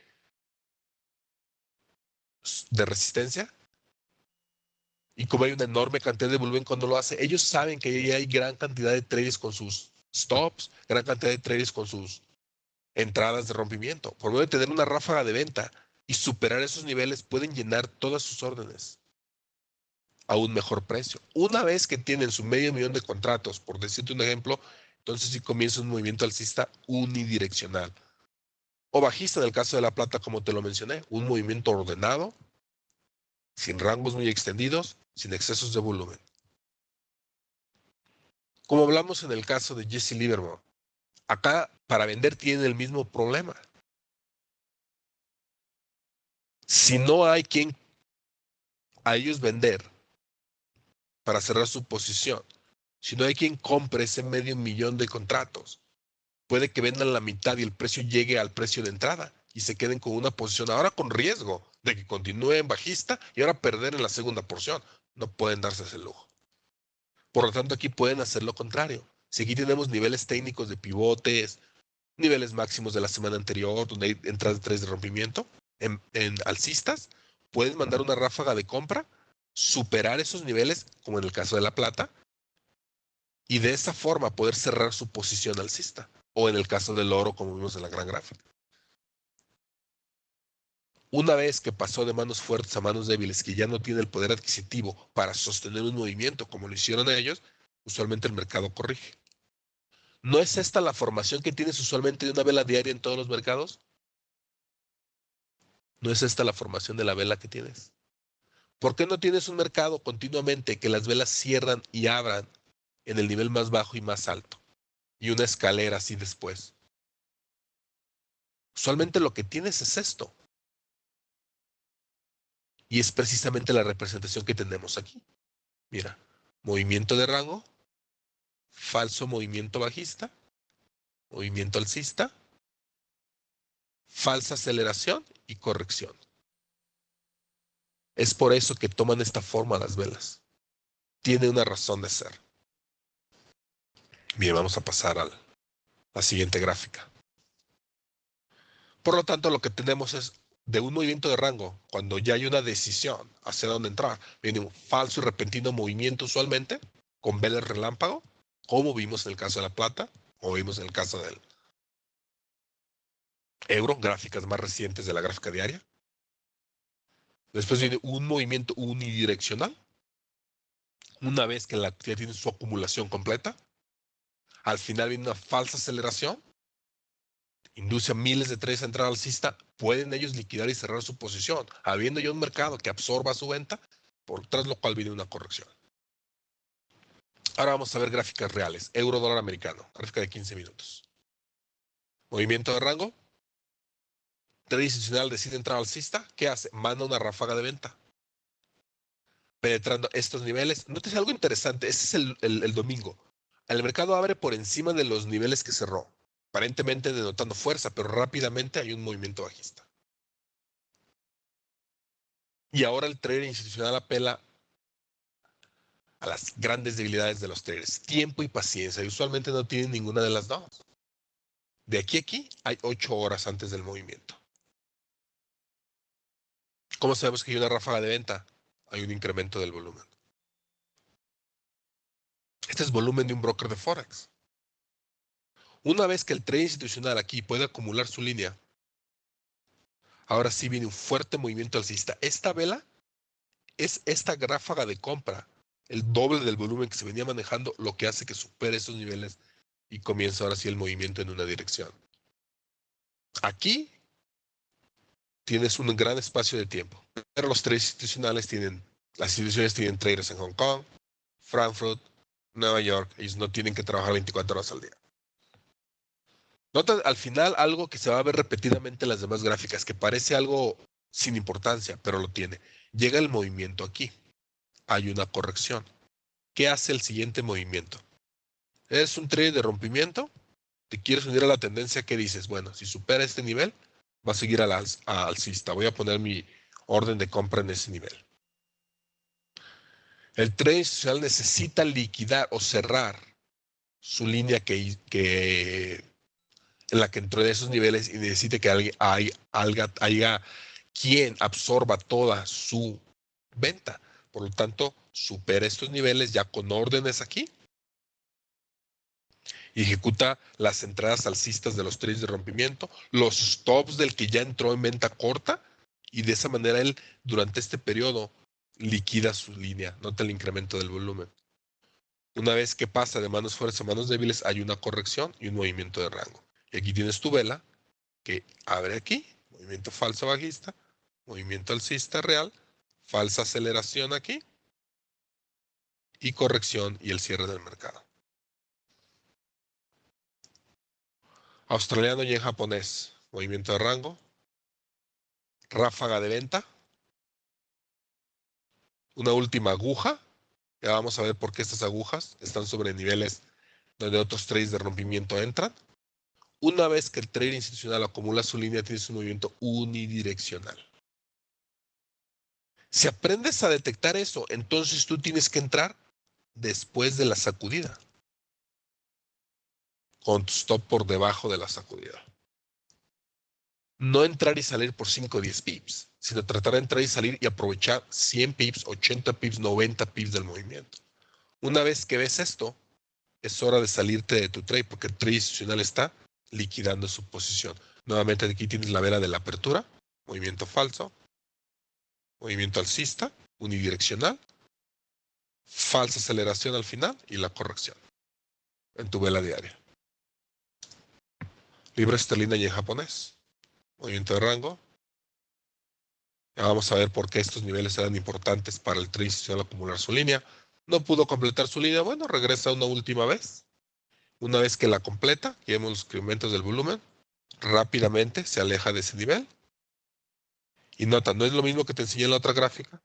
S1: resistencia. Y como hay una enorme cantidad de volumen cuando lo hace, ellos saben que hay gran cantidad de traders con sus stops, gran cantidad de traders con sus entradas de rompimiento. Por medio de tener una ráfaga de venta y superar esos niveles, pueden llenar todas sus órdenes a un mejor precio. Una vez que tienen su 500,000 de contratos, por decirte un ejemplo, entonces sí comienza un movimiento alcista unidireccional. O bajista en el caso de la plata, como te lo mencioné, un movimiento ordenado, sin rangos muy extendidos, sin excesos de volumen. Como hablamos en el caso de Jesse Livermore, acá para vender tienen el mismo problema. Si no hay quien a ellos vender para cerrar su posición, si no hay quien compre ese 500,000 de contratos, puede que vendan la mitad y el precio llegue al precio de entrada y se queden con una posición ahora con riesgo de que continúen bajista y ahora perder en la segunda porción. No pueden darse ese lujo. Por lo tanto, aquí pueden hacer lo contrario. Si aquí tenemos niveles técnicos de pivotes, niveles máximos de la semana anterior, donde hay entradas de trades de rompimiento, en alcistas, puedes mandar una ráfaga de compra, superar esos niveles, como en el caso de la plata, y de esa forma poder cerrar su posición alcista, o en el caso del oro, como vimos en la gran gráfica. Una vez que pasó de manos fuertes a manos débiles, que ya no tiene el poder adquisitivo para sostener un movimiento como lo hicieron ellos, usualmente el mercado corrige. ¿No es esta la formación que tienes usualmente de una vela diaria en todos los mercados? ¿No es esta la formación de la vela que tienes? ¿Por qué no tienes un mercado continuamente que las velas cierran y abran en el nivel más bajo y más alto? Y una escalera así después. Usualmente lo que tienes es esto. Y es precisamente la representación que tenemos aquí. Mira, movimiento de rango, falso movimiento bajista, movimiento alcista, falsa aceleración y corrección. Es por eso que toman esta forma las velas. Tiene una razón de ser. Bien, vamos a pasar a la siguiente gráfica. Por lo tanto, lo que tenemos es de un movimiento de rango, cuando ya hay una decisión hacia dónde entrar, viene un falso y repentino movimiento usualmente, con velas relámpago, como vimos en el caso de la plata, o vimos en el caso del euro, gráficas más recientes de la gráfica diaria. Después viene un movimiento unidireccional, Una vez que la actividad tiene su acumulación completa, al final viene una falsa aceleración, induce a miles de trades a entrar alcista, pueden ellos liquidar y cerrar su posición, habiendo ya un mercado que absorba su venta, por tras lo cual viene una corrección. Ahora vamos a ver gráficas reales. Euro dólar americano, gráfica de 15 minutos. Movimiento de rango. Trade institucional decide entrar alcista. ¿Qué hace? Manda una ráfaga de venta. Penetrando estos niveles. Nótese algo interesante. Este es el domingo. El mercado abre por encima de los niveles que cerró, aparentemente denotando fuerza, pero rápidamente hay un movimiento bajista. Y ahora el trader institucional apela a las grandes debilidades de los traders, tiempo y paciencia, y usualmente no tienen ninguna de las dos. De aquí a aquí hay 8 horas antes del movimiento. ¿Cómo sabemos que hay una ráfaga de venta? Hay un incremento del volumen. Este es volumen de un broker de Forex. Una vez que el trader institucional aquí puede acumular su línea, ahora sí viene un fuerte movimiento alcista. Esta vela es esta ráfaga de compra, el doble del volumen que se venía manejando, lo que hace que supere esos niveles y comienza ahora sí el movimiento en una dirección. Aquí tienes un gran espacio de tiempo, pero los traders institucionales las instituciones tienen traders en Hong Kong, Frankfurt, Nueva York, ellos no tienen que trabajar 24 horas al día. Nota al final algo que se va a ver repetidamente en las demás gráficas, que parece algo sin importancia, pero lo tiene. Llega el movimiento aquí, hay una corrección. ¿Qué hace el siguiente movimiento? Es un trade de rompimiento, te quieres unir a la tendencia que dices, bueno, si supera este nivel, va a seguir alcista. Voy a poner mi orden de compra en ese nivel. El trade institucional necesita liquidar o cerrar su línea en la que entró de esos niveles y necesite que haya quien absorba toda su venta. Por lo tanto, supera estos niveles ya con órdenes aquí y ejecuta las entradas alcistas de los trades de rompimiento, los stops del que ya entró en venta corta, y de esa manera él durante este periodo liquida su línea, nota el incremento del volumen. Una vez que pasa de manos fuertes a manos débiles, hay una corrección y un movimiento de rango. Y aquí tienes tu vela que abre aquí, movimiento falso bajista, movimiento alcista real, falsa aceleración aquí y corrección y el cierre del mercado. Australiano y en japonés, movimiento de rango, ráfaga de venta, una última aguja. Ya vamos a ver por qué estas agujas están sobre niveles donde otros trades de rompimiento entran. Una vez que el trader institucional acumula su línea, tienes un movimiento unidireccional. Si aprendes a detectar eso, entonces tú tienes que entrar después de la sacudida, con tu stop por debajo de la sacudida. No entrar y salir por 5 o 10 pips, sino tratar de entrar y salir y aprovechar 100 pips, 80 pips, 90 pips del movimiento. Una vez que ves esto, es hora de salirte de tu trade porque el trade institucional está liquidando su posición. Nuevamente aquí tienes la vela de la apertura, movimiento falso, movimiento alcista, unidireccional, falsa aceleración al final y la corrección en tu vela diaria. Libra esterlina y en japonés, movimiento de rango. Ya vamos a ver por qué estos niveles eran importantes para el trade institucional acumular su línea. No pudo completar su línea, bueno, regresa una última vez. Una vez que la completa, y vemos los incrementos del volumen, rápidamente se aleja de ese nivel. Y nota, no es lo mismo que te enseñé en la otra gráfica.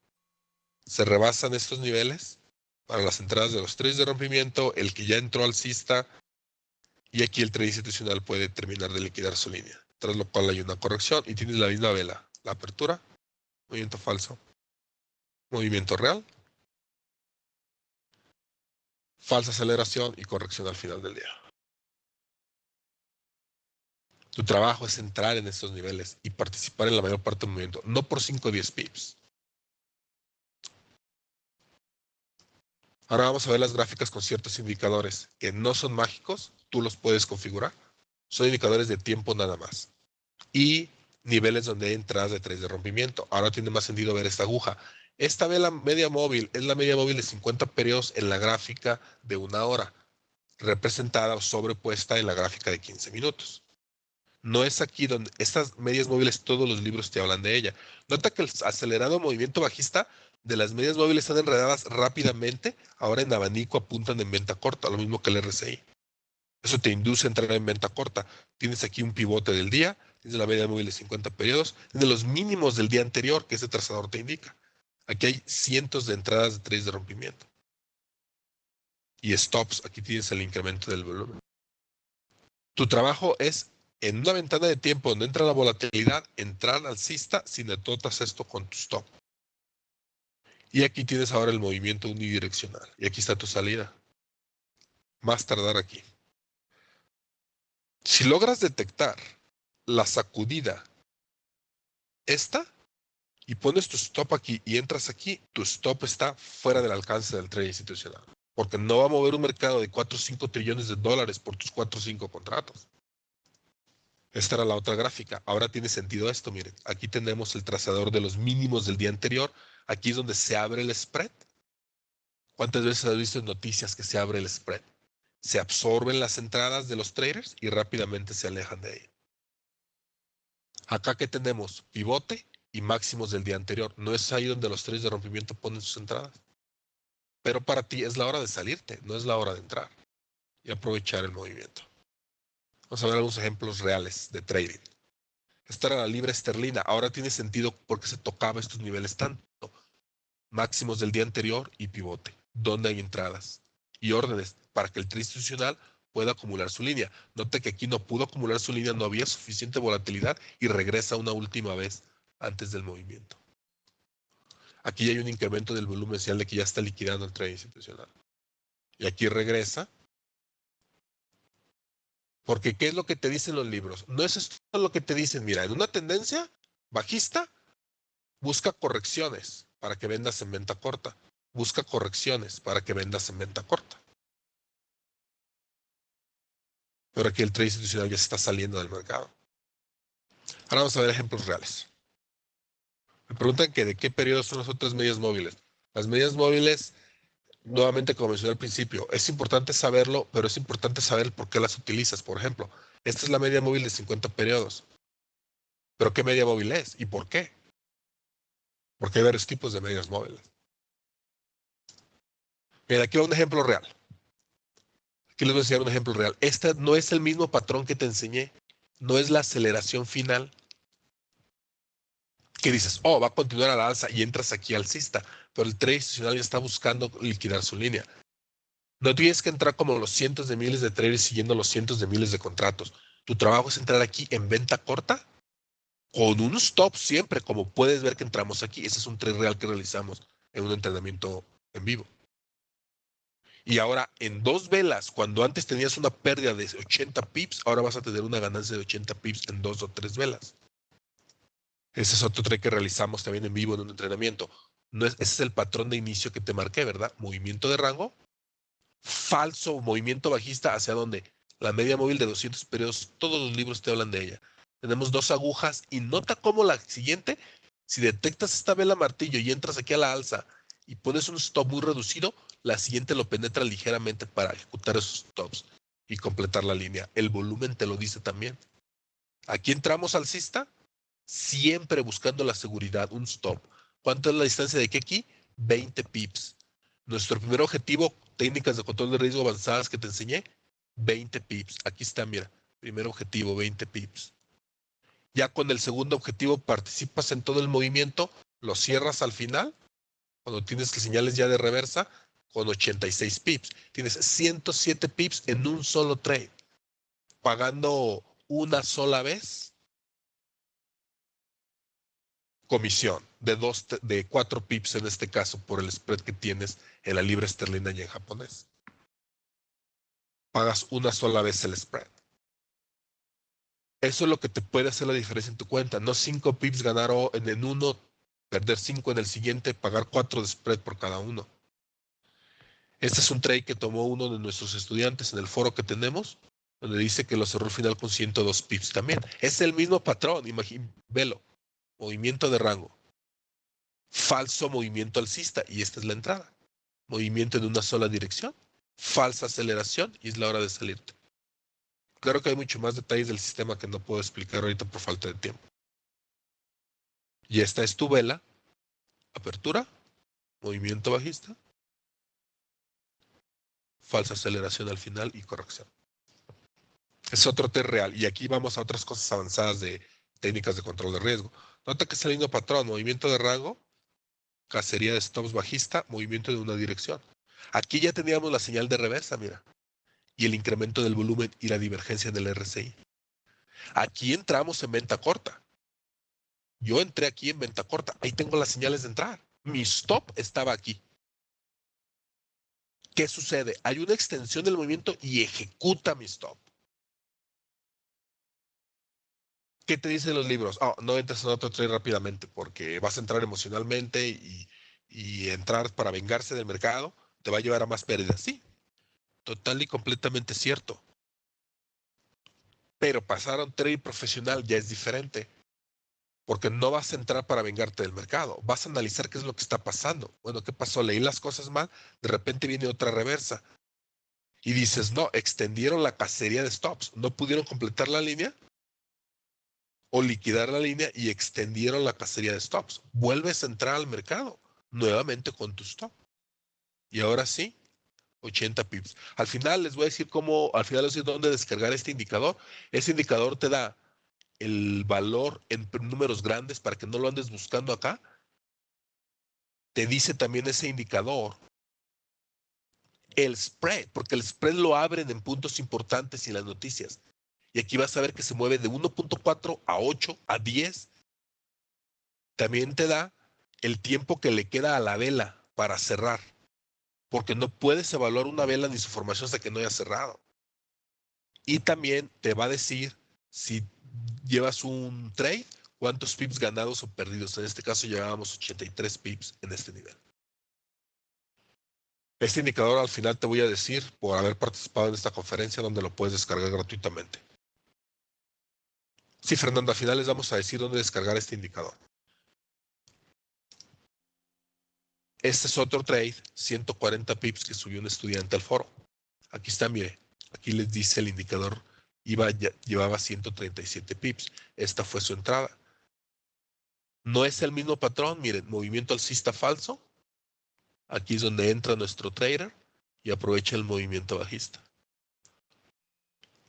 S1: Se rebasan estos niveles para las entradas de los trades de rompimiento, el que ya entró alcista, y aquí el trade institucional puede terminar de liquidar su línea. Tras lo cual hay una corrección y tienes la misma vela. La apertura, movimiento falso, movimiento real, falsa aceleración y corrección al final del día. Tu trabajo es entrar en estos niveles y participar en la mayor parte del movimiento, no por 5 o 10 pips. Ahora vamos a ver las gráficas con ciertos indicadores que no son mágicos, tú los puedes configurar. Son indicadores de tiempo nada más. Y niveles donde hay entradas de trades de rompimiento. Ahora tiene más sentido ver esta aguja. Esta vela media móvil es la media móvil de 50 periodos en la gráfica de 1 hora, representada o sobrepuesta en la gráfica de 15 minutos. No es aquí donde estas medias móviles, todos los libros te hablan de ella. Nota que el acelerado movimiento bajista de las medias móviles están enredadas rápidamente, ahora en abanico apuntan en venta corta, lo mismo que el RSI. Eso te induce a entrar en venta corta. Tienes aquí un pivote del día, tienes la media móvil de 50 periodos, tienes los mínimos del día anterior que ese trazador te indica. Aquí hay cientos de entradas de trades de rompimiento. Y stops, aquí tienes el incremento del volumen. Tu trabajo es, en una ventana de tiempo donde entra la volatilidad, entrar alcista si netotas esto con tu stop. Y aquí tienes ahora el movimiento unidireccional. Y aquí está tu salida. Más tardar aquí. Si logras detectar la sacudida esta y pones tu stop aquí y entras aquí, tu stop está fuera del alcance del trade institucional. Porque no va a mover un mercado de 4 o 5 trillones de dólares por tus 4 o 5 contratos. Esta era la otra gráfica. Ahora tiene sentido esto, miren. Aquí tenemos el trazador de los mínimos del día anterior. Aquí es donde se abre el spread. ¿Cuántas veces has visto en noticias que se abre el spread? Se absorben las entradas de los traders y rápidamente se alejan de ella. Acá que tenemos pivote y máximos del día anterior. No es ahí donde los traders de rompimiento ponen sus entradas. Pero para ti es la hora de salirte, no es la hora de entrar y aprovechar el movimiento. Vamos a ver algunos ejemplos reales de trading. Esta era la libra esterlina. Ahora tiene sentido porque se tocaba estos niveles tanto. Máximos del día anterior y pivote. Donde hay entradas y órdenes para que el trade institucional pueda acumular su línea. Note que aquí no pudo acumular su línea, no había suficiente volatilidad y regresa una última vez antes del movimiento. Aquí hay un incremento del volumen señal de que ya está liquidando el trade institucional. Y aquí regresa. Porque ¿qué es lo que te dicen los libros? No es esto lo que te dicen. Mira, en una tendencia bajista, busca correcciones para que vendas en venta corta. Busca correcciones para que vendas en venta corta. Pero aquí el trade institucional ya se está saliendo del mercado. Ahora vamos a ver ejemplos reales. Me preguntan que de qué periodo son las otras medias móviles. Las medias móviles, nuevamente como mencioné al principio, es importante saberlo, pero es importante saber por qué las utilizas. Por ejemplo, esta es la media móvil de 50 periodos. ¿Pero qué media móvil es? ¿Y por qué? Porque hay varios tipos de medias móviles. Mira, aquí va un ejemplo real. Aquí les voy a enseñar un ejemplo real. Este no es el mismo patrón que te enseñé. No es la aceleración final. Que dices, oh, va a continuar a la alza y entras aquí alcista. Pero el trade institucional ya está buscando liquidar su línea. No tienes que entrar como los cientos de miles de traders siguiendo los cientos de miles de contratos. Tu trabajo es entrar aquí en venta corta con un stop siempre, como puedes ver que entramos aquí. Ese es un trade real que realizamos en un entrenamiento en vivo. Y ahora en 2 velas, cuando antes tenías una pérdida de 80 pips, ahora vas a tener una ganancia de 80 pips en 2 o 3 velas. Ese es otro trade que realizamos también en vivo en un entrenamiento. No es, ese es el patrón de inicio que te marqué, ¿verdad? Movimiento de rango, falso movimiento bajista hacia donde la media móvil de 200 periodos, todos los libros te hablan de ella. Tenemos 2 agujas y nota cómo la siguiente, si detectas esta vela martillo y entras aquí a la alza y pones un stop muy reducido, la siguiente lo penetra ligeramente para ejecutar esos stops y completar la línea. El volumen te lo dice también. Aquí entramos alcista, siempre buscando la seguridad, un stop. ¿Cuánto es la distancia de aquí? 20 pips. Nuestro primer objetivo, técnicas de control de riesgo avanzadas que te enseñé, 20 pips. Aquí está, mira, primer objetivo, 20 pips. Ya con el segundo objetivo participas en todo el movimiento, lo cierras al final, cuando tienes señales ya de reversa, con 86 pips. Tienes 107 pips en un solo trade, pagando una sola vez comisión de 4 pips en este caso por el spread que tienes en la libra esterlina y en japonés. Pagas una sola vez el spread. Eso es lo que te puede hacer la diferencia en tu cuenta. No 5 pips ganar en uno, perder 5 en el siguiente, pagar 4 de spread por cada uno. Este es un trade que tomó uno de nuestros estudiantes en el foro que tenemos, donde dice que lo cerró al final con 102 pips también. Es el mismo patrón, velo, movimiento de rango. falso movimiento alcista, y esta es la entrada. Movimiento en una sola dirección, falsa aceleración, y es la hora de salirte. Claro que hay mucho más detalles del sistema que no puedo explicar ahorita por falta de tiempo. Y esta es tu vela, apertura, movimiento bajista, falsa aceleración al final y corrección. Es otro test real. Y aquí vamos a otras cosas avanzadas de técnicas de control de riesgo. Nota que es el mismo patrón, movimiento de rango, cacería de stops bajista, movimiento de una dirección. Aquí ya teníamos la señal de reversa, mira, y el incremento del volumen y la divergencia en el RSI. Aquí entramos en venta corta. Yo entré aquí en venta corta. Ahí tengo las señales de entrar. Mi stop estaba aquí. ¿Qué sucede? Hay una extensión del movimiento y ejecuta mi stop. ¿Qué te dicen los libros? Oh, no entres en otro trade rápidamente porque vas a entrar emocionalmente y entrar para vengarse del mercado te va a llevar a más pérdidas. Sí, total y completamente cierto. Pero pasar a un trade profesional ya es diferente. Porque no vas a entrar para vengarte del mercado. Vas a analizar qué es lo que está pasando. Bueno, ¿qué pasó? Leí las cosas mal, de repente viene otra reversa. Y dices, no, extendieron la cacería de stops. No pudieron completar la línea o liquidar la línea y extendieron la cacería de stops. Vuelves a entrar al mercado nuevamente con tu stop. Y ahora sí, 80 pips. Al final les voy a decir al final les voy a decir dónde descargar este indicador. Ese indicador te da el valor en números grandes para que no lo andes buscando acá. Te dice también ese indicador el spread, porque el spread lo abren en puntos importantes y en las noticias. Y aquí vas a ver que se mueve de 1.4 a 8 a 10. También te da el tiempo que le queda a la vela para cerrar, porque no puedes evaluar una vela ni su formación hasta que no haya cerrado. Y también te va a decir si llevas un trade, cuántos pips ganados o perdidos. En este caso llevábamos 83 pips en este nivel. Este indicador al final te voy a decir por haber participado en esta conferencia donde lo puedes descargar gratuitamente. Sí, Fernando, al final les vamos a decir dónde descargar este indicador. Este es otro trade, 140 pips que subió un estudiante al foro. Aquí está, mire, aquí les dice el indicador llevaba 137 pips. Esta fue su entrada. No es el mismo patrón, miren, movimiento alcista falso. Aquí es donde entra nuestro trader y aprovecha el movimiento bajista.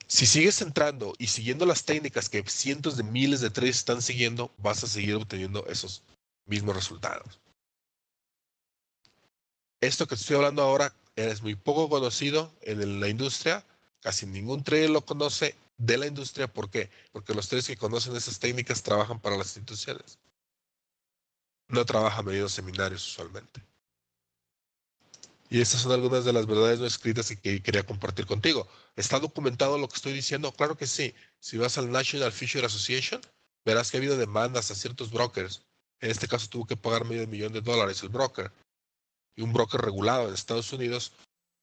S1: Si sigues entrando y siguiendo las técnicas que cientos de miles de traders están siguiendo, vas a seguir obteniendo esos mismos resultados. Esto que te estoy hablando ahora es muy poco conocido en la industria. Casi ningún trader lo conoce de la industria. ¿Por qué? Porque los traders que conocen esas técnicas trabajan para las instituciones. No trabajan medios seminarios usualmente. Y estas son algunas de las verdades no escritas que quería compartir contigo. ¿Está documentado lo que estoy diciendo? Claro que sí. Si vas al National Futures Association, verás que ha habido demandas a ciertos brokers. En este caso tuvo que pagar $500,000 el broker. Y un broker regulado en Estados Unidos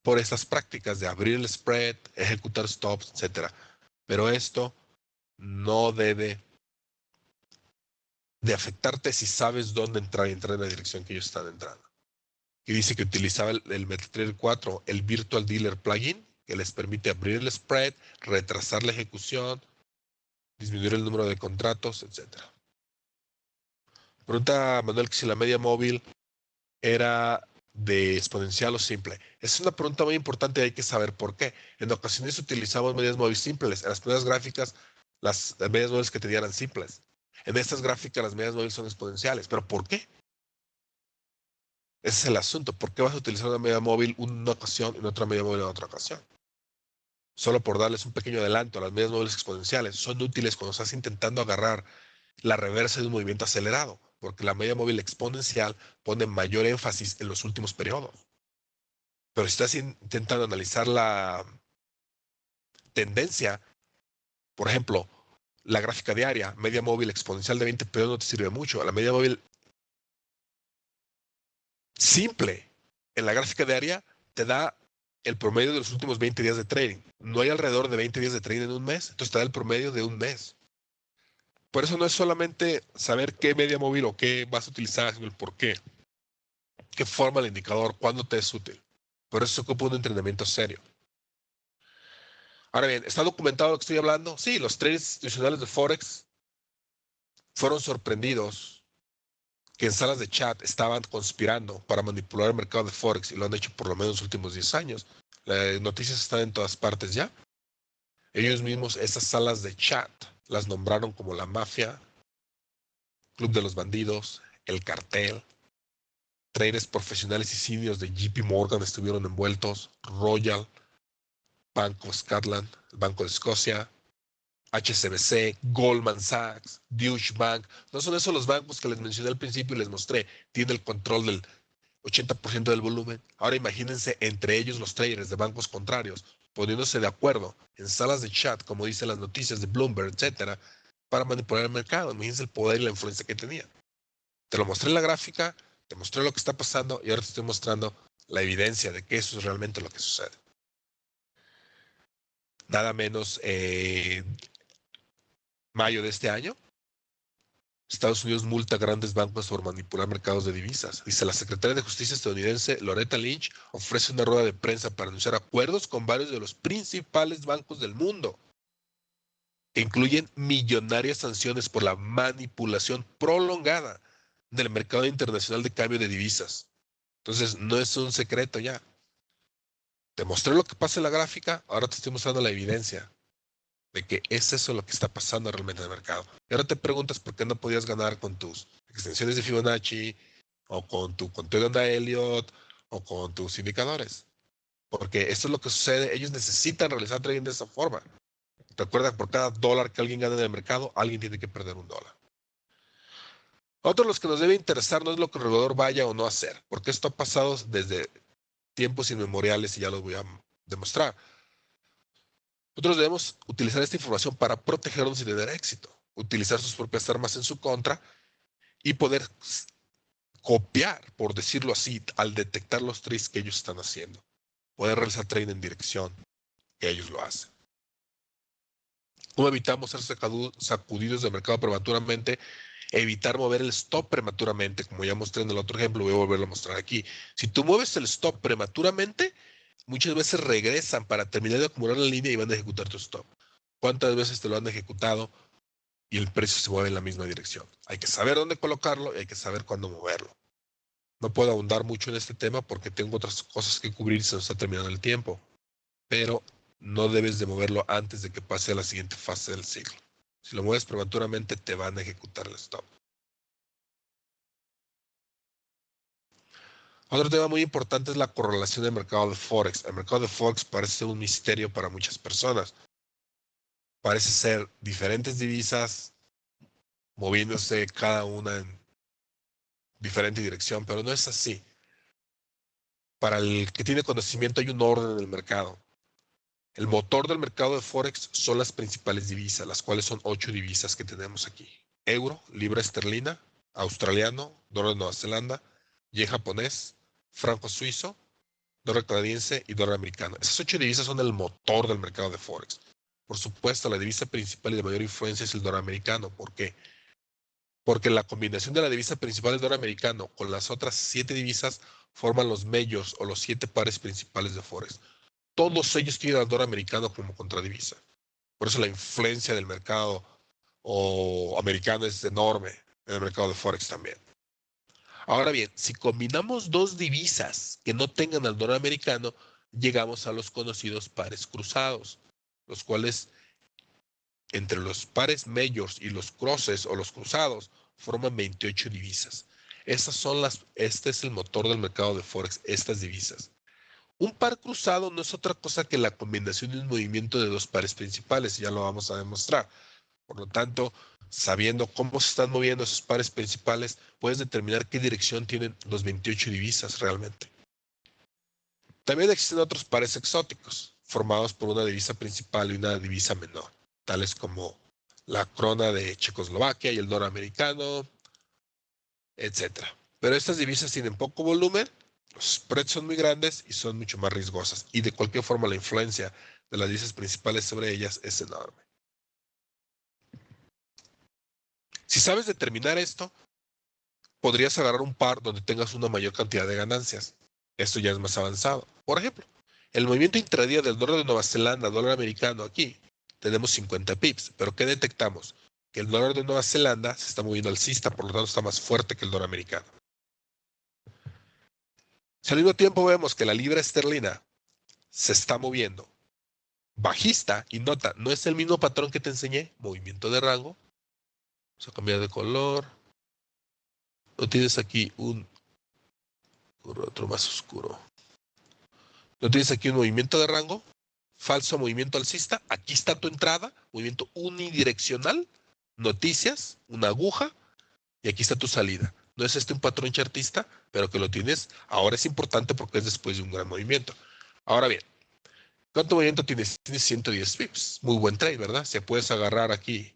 S1: por estas prácticas de abrir el spread, ejecutar stops, etc. Pero esto no debe de afectarte si sabes dónde entrar y entrar en la dirección que ellos están entrando. Y dice que utilizaba el MetaTrader 4, el Virtual Dealer Plugin, que les permite abrir el spread, retrasar la ejecución, disminuir el número de contratos, etc. Pregunta Manuel que si la media móvil era de exponencial o simple. Es una pregunta muy importante y hay que saber por qué. En ocasiones utilizamos medias móviles simples. En las primeras gráficas, las medias móviles que tenían eran simples. En estas gráficas, las medias móviles son exponenciales. ¿Pero por qué? Ese es el asunto. ¿Por qué vas a utilizar una media móvil una ocasión y otra media móvil en otra ocasión? Solo por darles un pequeño adelanto a las medias móviles exponenciales. Son útiles cuando estás intentando agarrar la reversa de un movimiento acelerado, porque la media móvil exponencial pone mayor énfasis en los últimos periodos. Pero si estás intentando analizar la tendencia, por ejemplo, la gráfica diaria, media móvil exponencial de 20 periodos no te sirve mucho. La media móvil simple en la gráfica diaria te da el promedio de los últimos 20 días de trading. No hay alrededor de 20 días de trading en un mes, entonces te da el promedio de un mes. Por eso no es solamente saber qué media móvil o qué vas a utilizar, sino el por qué. ¿Qué forma el indicador? ¿Cuándo te es útil? Por eso se ocupa un entrenamiento serio. Ahora bien, ¿está documentado lo que estoy hablando? Sí, los traders institucionales de Forex fueron sorprendidos que en salas de chat estaban conspirando para manipular el mercado de Forex y lo han hecho por lo menos los últimos 10 años. Las noticias están en todas partes ya. Ellos mismos, esas salas de chat, las nombraron como la mafia, Club de los Bandidos, el cartel. Traders profesionales y seniors de JP Morgan estuvieron envueltos, Royal, Bank of Scotland, el Banco de Escocia, HSBC, Goldman Sachs, Deutsche Bank. No son esos los bancos que les mencioné al principio y les mostré. Tienen el control del 80% del volumen. Ahora imagínense entre ellos los traders de bancos contrarios, poniéndose de acuerdo en salas de chat, como dicen las noticias de Bloomberg, etcétera, para manipular el mercado. Imagínense el poder y la influencia que tenían. Te lo mostré en la gráfica, te mostré lo que está pasando y ahora te estoy mostrando la evidencia de que eso es realmente lo que sucede. Nada menos mayo de este año, Estados Unidos multa a grandes bancos por manipular mercados de divisas. Dice, la secretaria de Justicia estadounidense Loretta Lynch ofrece una rueda de prensa para anunciar acuerdos con varios de los principales bancos del mundo, que incluyen millonarias sanciones por la manipulación prolongada del mercado internacional de cambio de divisas. Entonces, no es un secreto ya. Te mostré lo que pasa en la gráfica, ahora te estoy mostrando la evidencia de que es eso lo que está pasando realmente en el mercado. Y ahora te preguntas por qué no podías ganar con tus extensiones de Fibonacci, o con tu conteo de onda Elliott, o con tus indicadores. Porque esto es lo que sucede, ellos necesitan realizar trading de esa forma. Recuerda, por cada dólar que alguien gana en el mercado, alguien tiene que perder $1. Otro de los que nos debe interesar no es lo que el regulador vaya o no a hacer, porque esto ha pasado desde tiempos inmemoriales y ya lo voy a demostrar. Nosotros debemos utilizar esta información para protegernos y tener éxito, utilizar sus propias armas en su contra y poder copiar, por decirlo así, al detectar los trades que ellos están haciendo. Poder realizar trading en dirección que ellos lo hacen. ¿Cómo evitamos ser sacudidos del mercado prematuramente? Evitar mover el stop prematuramente, como ya mostré en el otro ejemplo, voy a volverlo a mostrar aquí. Si tú mueves el stop prematuramente, muchas veces regresan para terminar de acumular la línea y van a ejecutar tu stop. ¿Cuántas veces te lo han ejecutado y el precio se mueve en la misma dirección? Hay que saber dónde colocarlo y hay que saber cuándo moverlo. No puedo ahondar mucho en este tema porque tengo otras cosas que cubrir y se nos está terminando el tiempo, pero no debes de moverlo antes de que pase a la siguiente fase del ciclo. Si lo mueves prematuramente, te van a ejecutar el stop. Otro tema muy importante es la correlación del mercado de Forex. El mercado de Forex parece ser un misterio para muchas personas. Parece ser diferentes divisas moviéndose cada una en diferente dirección, pero no es así. Para el que tiene conocimiento hay un orden en el mercado. El motor del mercado de Forex son las principales divisas, las cuales son 8 divisas que tenemos aquí. Euro, libra esterlina, australiano, dólar de Nueva Zelanda, yen japonés, franco suizo, dólar canadiense y dólar americano. Esas 8 divisas son el motor del mercado de Forex. Por supuesto, la divisa principal y de mayor influencia es el dólar americano. ¿Por qué? Porque la combinación de la divisa principal del dólar americano con las otras 7 divisas forman los majors o los 7 pares principales de Forex. Todos ellos tienen al dólar americano como contradivisa. Por eso la influencia del mercado o americano es enorme en el mercado de Forex también. Ahora bien, si combinamos dos divisas que no tengan al dólar americano, llegamos a los conocidos pares cruzados, los cuales entre los pares majors y los crosses o los cruzados forman 28 divisas. Este es el motor del mercado de Forex, estas divisas. Un par cruzado no es otra cosa que la combinación de un movimiento de dos pares principales, ya lo vamos a demostrar. Por lo tanto, sabiendo cómo se están moviendo esos pares principales, puedes determinar qué dirección tienen los 28 divisas realmente. También existen otros pares exóticos, formados por una divisa principal y una divisa menor, tales como la krona de Checoslovaquia y el dólar americano, etc. Pero estas divisas tienen poco volumen, los spreads son muy grandes y son mucho más riesgosas. Y de cualquier forma la influencia de las divisas principales sobre ellas es enorme. Si sabes determinar esto, podrías agarrar un par donde tengas una mayor cantidad de ganancias. Esto ya es más avanzado. Por ejemplo, el movimiento intradía del dólar de Nueva Zelanda, dólar americano, aquí tenemos 50 pips, pero ¿qué detectamos? Que el dólar de Nueva Zelanda se está moviendo alcista, por lo tanto está más fuerte que el dólar americano. Si al mismo tiempo vemos que la libra esterlina se está moviendo bajista, y nota, no es el mismo patrón que te enseñé, movimiento de rango, vamos a cambiar de color, no tienes aquí otro más oscuro, no tienes aquí un movimiento de rango, falso movimiento alcista, aquí está tu entrada, movimiento unidireccional, noticias, una aguja, y aquí está tu salida. No es este un patrón chartista, pero que lo tienes, ahora es importante porque es después de un gran movimiento. Ahora bien, ¿cuánto movimiento tienes? Tienes 110 pips, muy buen trade, ¿verdad? Se puedes agarrar aquí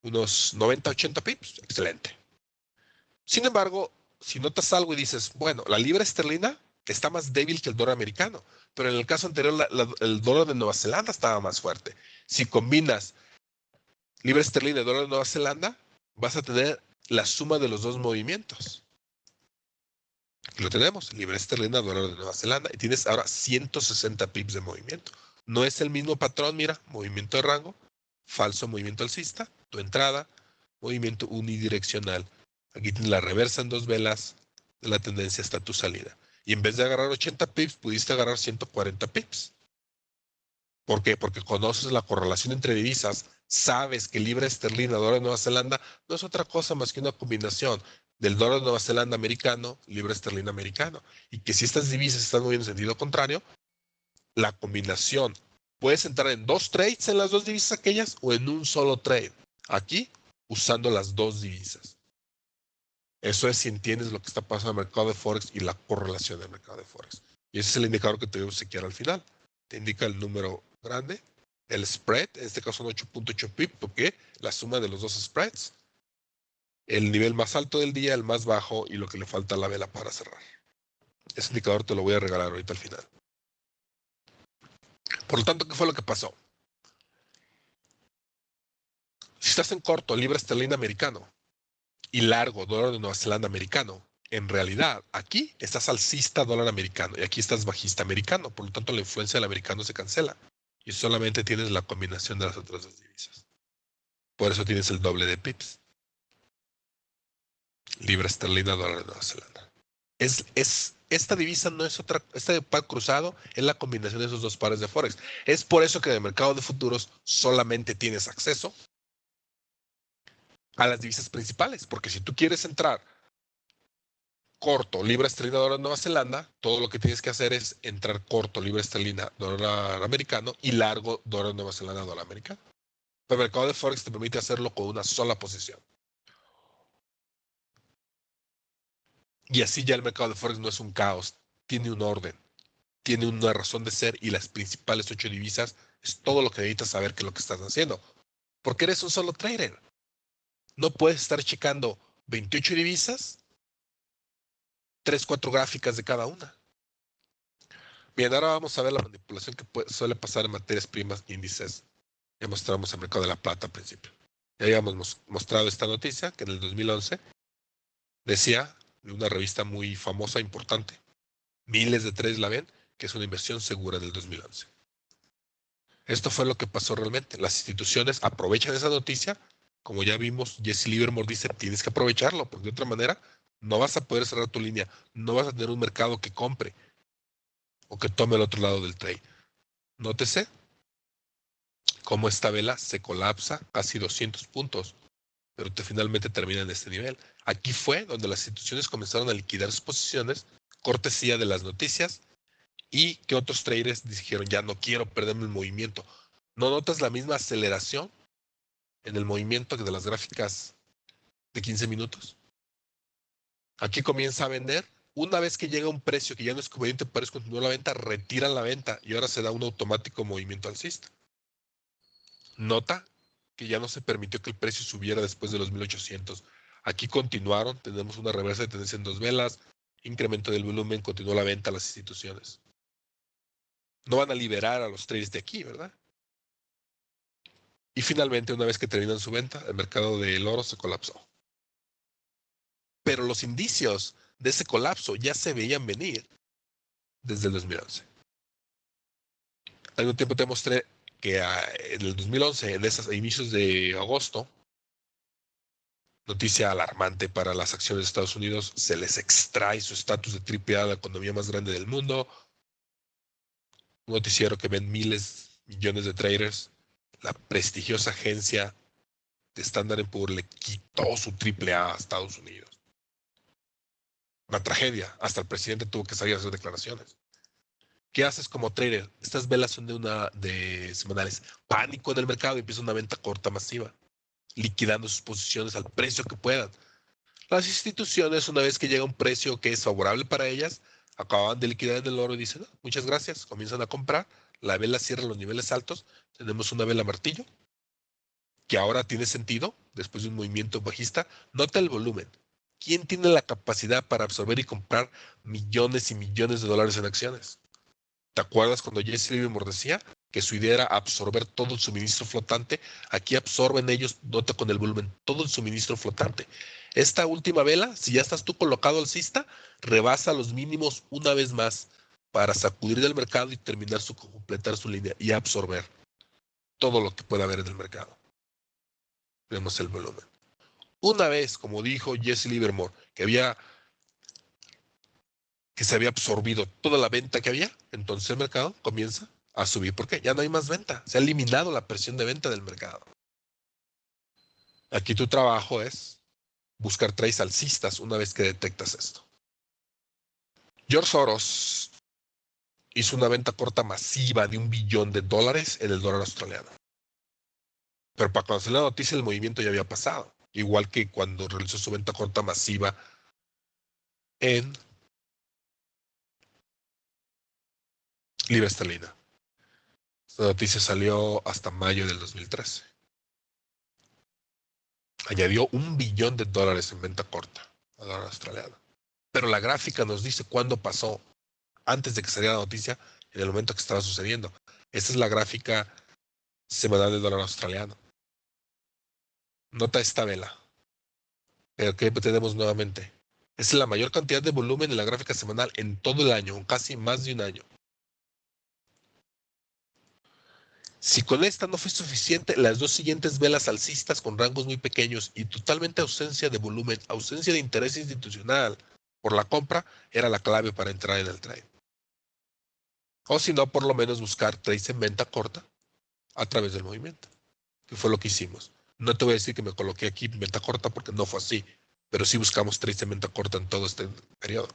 S1: unos 90, 80 pips, excelente. Sin embargo, si notas algo y dices, bueno, la libra esterlina está más débil que el dólar americano, pero en el caso anterior el dólar de Nueva Zelanda estaba más fuerte. Si combinas libra esterlina y dólar de Nueva Zelanda, vas a tener la suma de los dos movimientos. Aquí lo tenemos, libra esterlina, dólar de Nueva Zelanda, y tienes ahora 160 pips de movimiento. No es el mismo patrón, mira, movimiento de rango, falso movimiento alcista, tu entrada, movimiento unidireccional. Aquí tienes la reversa en dos velas de la tendencia hasta tu salida. Y en vez de agarrar 80 pips, pudiste agarrar 140 pips. ¿Por qué? Porque conoces la correlación entre divisas, sabes que libra esterlina, dólar de Nueva Zelanda, no es otra cosa más que una combinación del dólar de Nueva Zelanda americano, libra esterlina americano. Y que si estas divisas están moviendo en sentido contrario, la combinación, puedes entrar en dos trades en las dos divisas aquellas o en un solo trade. Aquí, usando las dos divisas. Eso es si entiendes lo que está pasando en el mercado de Forex y la correlación del mercado de Forex. Y ese es el indicador que debemos chequear al final. Te indica el número grande, el spread, en este caso son 8.8 pip, porque la suma de los dos spreads, el nivel más alto del día, el más bajo y lo que le falta a la vela para cerrar. Ese indicador te lo voy a regalar ahorita al final. Por lo tanto, ¿qué fue lo que pasó? Si estás en corto, libra esterlina americano y largo, dólar de Nueva Zelanda americano, en realidad aquí estás alcista dólar americano y aquí estás bajista americano. Por lo tanto, la influencia del americano se cancela y solamente tienes la combinación de las otras dos divisas. Por eso tienes el doble de pips. Libra esterlina, dólar de Nueva Zelanda. Esta divisa no es otra, este par cruzado es la combinación de esos dos pares de Forex. Es por eso que en el mercado de futuros solamente tienes acceso a las divisas principales, porque si tú quieres entrar corto, libra esterlina, dólar Nueva Zelanda, todo lo que tienes que hacer es entrar corto, libra esterlina, dólar americano y largo, dólar Nueva Zelanda, dólar americano. El mercado de Forex te permite hacerlo con una sola posición. Y así ya el mercado de Forex no es un caos, tiene un orden, tiene una razón de ser y las principales 8 divisas es todo lo que necesitas saber que es lo que estás haciendo. Porque eres un solo trader. No puedes estar checando 28 divisas, 3, 4 gráficas de cada una. Bien, ahora vamos a ver la manipulación que suele pasar en materias primas e índices. Ya mostramos el mercado de la plata al principio. Ya habíamos mostrado esta noticia que en el 2011 decía de una revista muy famosa, importante, miles de traders la ven, que es una inversión segura del 2011. Esto fue lo que pasó realmente. Las instituciones aprovechan esa noticia. Como ya vimos, Jesse Livermore dice, tienes que aprovecharlo, porque de otra manera no vas a poder cerrar tu línea, no vas a tener un mercado que compre o que tome el otro lado del trade. Nótese cómo esta vela se colapsa casi 200 puntos, pero finalmente termina en este nivel. Aquí fue donde las instituciones comenzaron a liquidar sus posiciones, cortesía de las noticias, y que otros traders dijeron, ya no quiero perderme el movimiento. ¿No notas la misma aceleración en el movimiento que de las gráficas de 15 minutos? Aquí comienza a vender. Una vez que llega a un precio que ya no es conveniente para continuar la venta, retiran la venta y ahora se da un automático movimiento alcista. Nota que ya no se permitió que el precio subiera después de los 1800. Aquí continuaron, tenemos una reversa de tendencia en dos velas, incremento del volumen, continuó la venta a las instituciones. No van a liberar a los traders de aquí, ¿verdad? Y finalmente, una vez que terminan su venta, el mercado del oro se colapsó. Pero los indicios de ese colapso ya se veían venir desde el 2011. Al mismo tiempo te mostré que en el 2011, en esos inicios de agosto, noticia alarmante para las acciones de Estados Unidos, se les extrae su estatus de AAA, la economía más grande del mundo. Un noticiero que ven miles, millones de traders. La prestigiosa agencia de Standard & Poor's le quitó su AAA a Estados Unidos. Una tragedia. Hasta el presidente tuvo que salir a hacer declaraciones. ¿Qué haces como trader? Estas velas son de semanales. Pánico en el mercado y empieza una venta corta masiva, liquidando sus posiciones al precio que puedan. Las instituciones, una vez que llega un precio que es favorable para ellas, acaban de liquidar en el oro y dicen, no, muchas gracias, comienzan a comprar, la vela cierra los niveles altos, tenemos una vela martillo, que ahora tiene sentido, después de un movimiento bajista. Nota el volumen. ¿Quién tiene la capacidad para absorber y comprar millones y millones de dólares en acciones? ¿Te acuerdas cuando Jesse Livermore decía que su idea era absorber todo el suministro flotante? Aquí absorben ellos, nota con el volumen, todo el suministro flotante. Esta última vela, si ya estás tú colocado alcista, rebasa los mínimos una vez más para sacudir del mercado y completar su línea y absorber todo lo que pueda haber en el mercado. Vemos el volumen. Una vez, como dijo Jesse Livermore, que se había absorbido toda la venta que había, entonces el mercado comienza a subir. ¿Por qué? Ya no hay más venta. Se ha eliminado la presión de venta del mercado. Aquí tu trabajo es buscar trades alcistas una vez que detectas esto. George Soros hizo una venta corta masiva de $1 billón en el dólar australiano. Pero para cuando salió la noticia, el movimiento ya había pasado. Igual que cuando realizó su venta corta masiva en libra esterlina. Esta noticia salió hasta mayo del 2013. Añadió $1 billón en venta corta al dólar australiano. Pero la gráfica nos dice cuándo pasó, antes de que saliera la noticia, en el momento que estaba sucediendo. Esta es la gráfica semanal del dólar australiano. Nota esta vela. Pero ¿qué tenemos nuevamente? Es la mayor cantidad de volumen en la gráfica semanal en todo el año, casi más de un año. Si con esta no fue suficiente, las dos siguientes velas alcistas con rangos muy pequeños y totalmente ausencia de volumen, ausencia de interés institucional por la compra, era la clave para entrar en el trade. O si no, por lo menos buscar trades en venta corta a través del movimiento, que fue lo que hicimos. No te voy a decir que me coloqué aquí en venta corta porque no fue así, pero sí buscamos trades en venta corta en todo este periodo.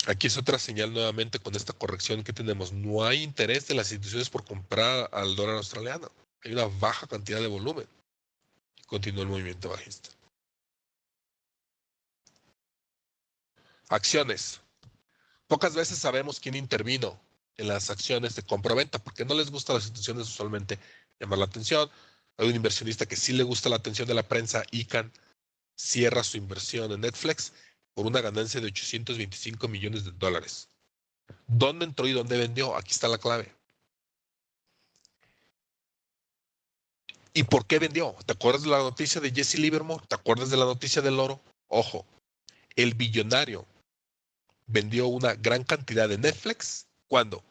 S1: Aquí es otra señal nuevamente con esta corrección que tenemos. No hay interés de las instituciones por comprar al dólar australiano. Hay una baja cantidad de volumen. Continúa el movimiento bajista. Acciones. Pocas veces sabemos quién intervino en las acciones de compra-venta porque no les gusta a las instituciones usualmente llamar la atención. Hay un inversionista que sí le gusta la atención de la prensa. ICANN cierra su inversión en Netflix por una ganancia de $825 millones. ¿Dónde entró y dónde vendió? Aquí está la clave. ¿Y por qué vendió? ¿Te acuerdas de la noticia de Jesse Livermore? ¿Te acuerdas de la noticia del oro? Ojo, el billonario vendió una gran cantidad de Netflix. ¿Cuándo?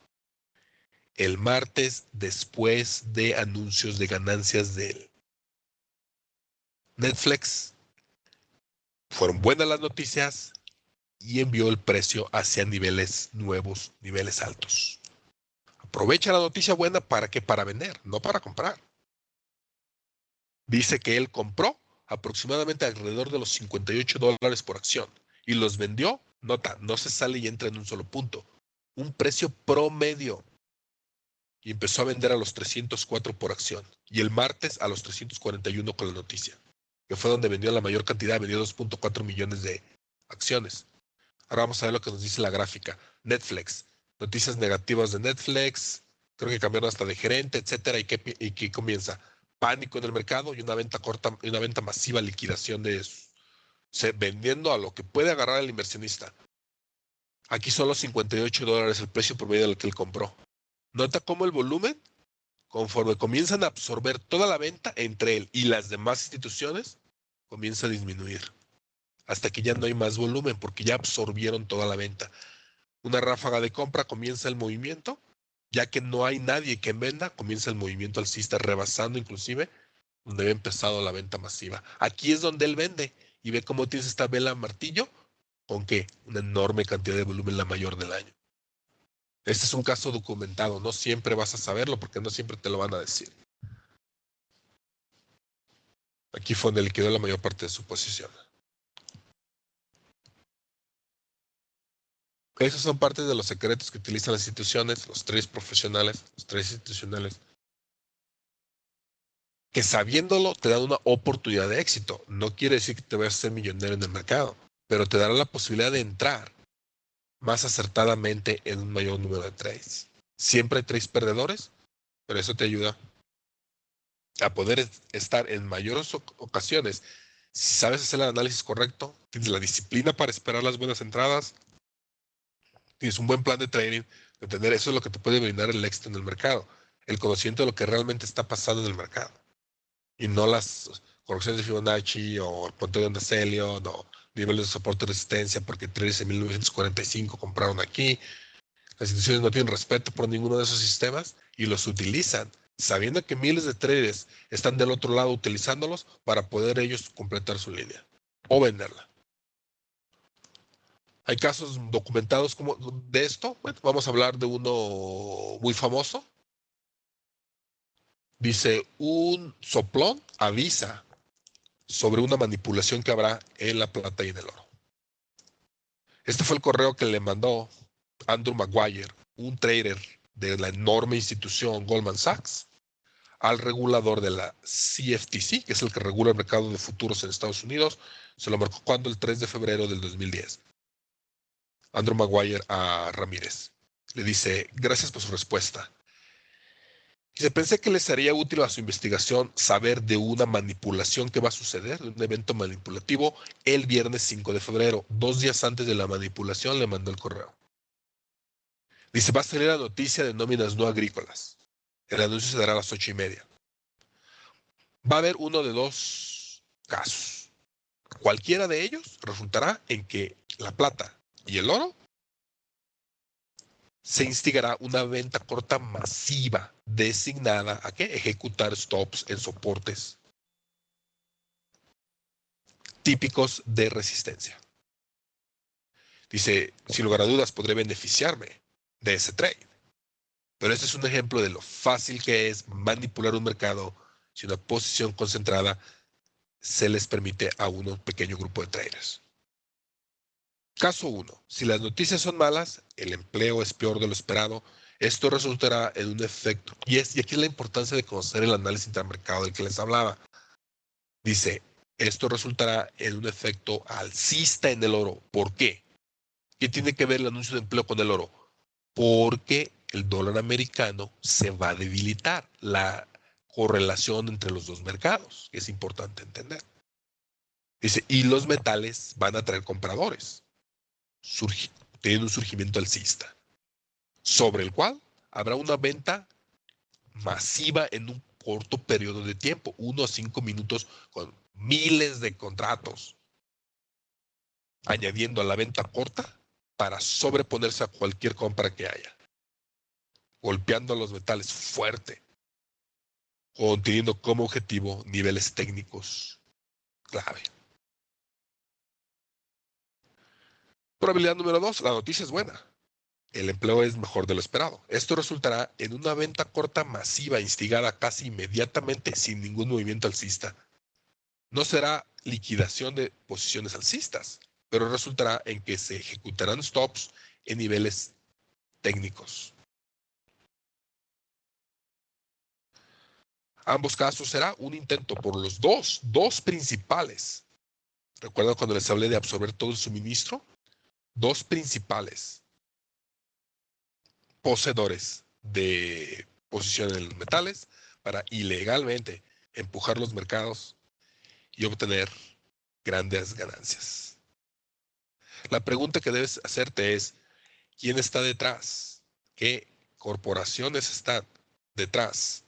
S1: El martes después de anuncios de ganancias de él. Netflix, fueron buenas las noticias y envió el precio hacia niveles nuevos, niveles altos. Aprovecha la noticia buena para que para vender, no para comprar. Dice que él compró aproximadamente alrededor de los $58 por acción y los vendió, nota, no se sale y entra en un solo punto, un precio promedio. Y empezó a vender a los 304 por acción. Y el martes a los 341 con la noticia, que fue donde vendió la mayor cantidad, vendió 2.4 millones de acciones. Ahora vamos a ver lo que nos dice la gráfica. Netflix, noticias negativas de Netflix, creo que cambiaron hasta de gerente, etcétera, y que comienza pánico en el mercado y una venta corta y una venta masiva, liquidación de vendiendo a lo que puede agarrar el inversionista. Aquí son los $58 el precio promedio del que él compró. Nota cómo el volumen Conforme comienzan a absorber toda la venta entre él y las demás instituciones, comienza a disminuir hasta que ya no hay más volumen porque ya absorbieron toda la venta. Una ráfaga de compra, comienza el movimiento, ya que no hay nadie que venda, comienza el movimiento alcista, rebasando inclusive donde había empezado la venta masiva. Aquí es donde él vende y ve cómo tienes esta vela martillo, ¿con qué? Una enorme cantidad de volumen, la mayor del año. Este es un caso documentado, no siempre vas a saberlo porque no siempre te lo van a decir. Aquí fue donde liquidó la mayor parte de su posición. Esos son parte de los secretos que utilizan las instituciones, los tres profesionales, los tres institucionales, que sabiéndolo te dan una oportunidad de éxito. No quiere decir que te vayas a ser millonario en el mercado, pero te dará la posibilidad de entrar más acertadamente en un mayor número de trades. Siempre hay trades perdedores, pero eso te ayuda a poder estar en mayores ocasiones. Si sabes hacer el análisis correcto, tienes la disciplina para esperar las buenas entradas, tienes un buen plan de trading, entender eso es lo que te puede brindar el éxito en el mercado, el conocimiento de lo que realmente está pasando en el mercado y no las correcciones de Fibonacci o el puente de Ondas Elliott o niveles de soporte y resistencia porque traders en 1945 compraron aquí. Las instituciones no tienen respeto por ninguno de esos sistemas y los utilizan, sabiendo que miles de traders están del otro lado utilizándolos para poder ellos completar su línea o venderla. Hay casos documentados como de esto. Bueno, vamos a hablar de uno muy famoso. Dice, un soplón avisa sobre una manipulación que habrá en la plata y en el oro. Este fue el correo que le mandó Andrew Maguire, un trader de la enorme institución Goldman Sachs, al regulador de la CFTC, que es el que regula el mercado de futuros en Estados Unidos. Se lo marcó cuando el 3 de febrero del 2010. Andrew Maguire a Ramírez. Le dice, gracias por su respuesta. Dice, pensé que les sería útil a su investigación saber de una manipulación que va a suceder, de un evento manipulativo, el viernes 5 de febrero. 2 días antes de la manipulación le mandó el correo. Dice, va a salir la noticia de nóminas no agrícolas. El anuncio se dará a las 8:30. Va a haber uno de dos casos. Cualquiera de ellos resultará en que la plata y el oro se instigará una venta corta masiva designada a qué? Ejecutar stops en soportes típicos de resistencia. Dice, sin lugar a dudas podré beneficiarme de ese trade. Pero este es un ejemplo de lo fácil que es manipular un mercado si una posición concentrada se les permite a un pequeño grupo de traders. Caso 1. Si las noticias son malas, el empleo es peor de lo esperado, esto resultará en un efecto, y aquí es la importancia de conocer el análisis intermercado del que les hablaba. Dice, esto resultará en un efecto alcista en el oro. ¿Por qué? ¿Qué tiene que ver el anuncio de empleo con el oro? Porque el dólar americano se va a debilitar. La correlación entre los dos mercados, que es importante entender. Dice, y los metales van a traer compradores. Tienen un surgimiento alcista, sobre el cual habrá una venta masiva en un corto periodo de tiempo, 1 a 5 minutos, con miles de contratos, añadiendo a la venta corta para sobreponerse a cualquier compra que haya, golpeando a los metales fuerte, teniendo como objetivo niveles técnicos clave. Probabilidad número 2, la noticia es buena. El empleo es mejor de lo esperado. Esto resultará en una venta corta masiva instigada casi inmediatamente sin ningún movimiento alcista. No será liquidación de posiciones alcistas, pero resultará en que se ejecutarán stops en niveles técnicos. Ambos casos será un intento por los dos principales. ¿Recuerdan cuando les hablé de absorber todo el suministro? Dos principales poseedores de posiciones en los metales para ilegalmente empujar los mercados y obtener grandes ganancias. La pregunta que debes hacerte es, ¿quién está detrás? ¿Qué corporaciones están detrás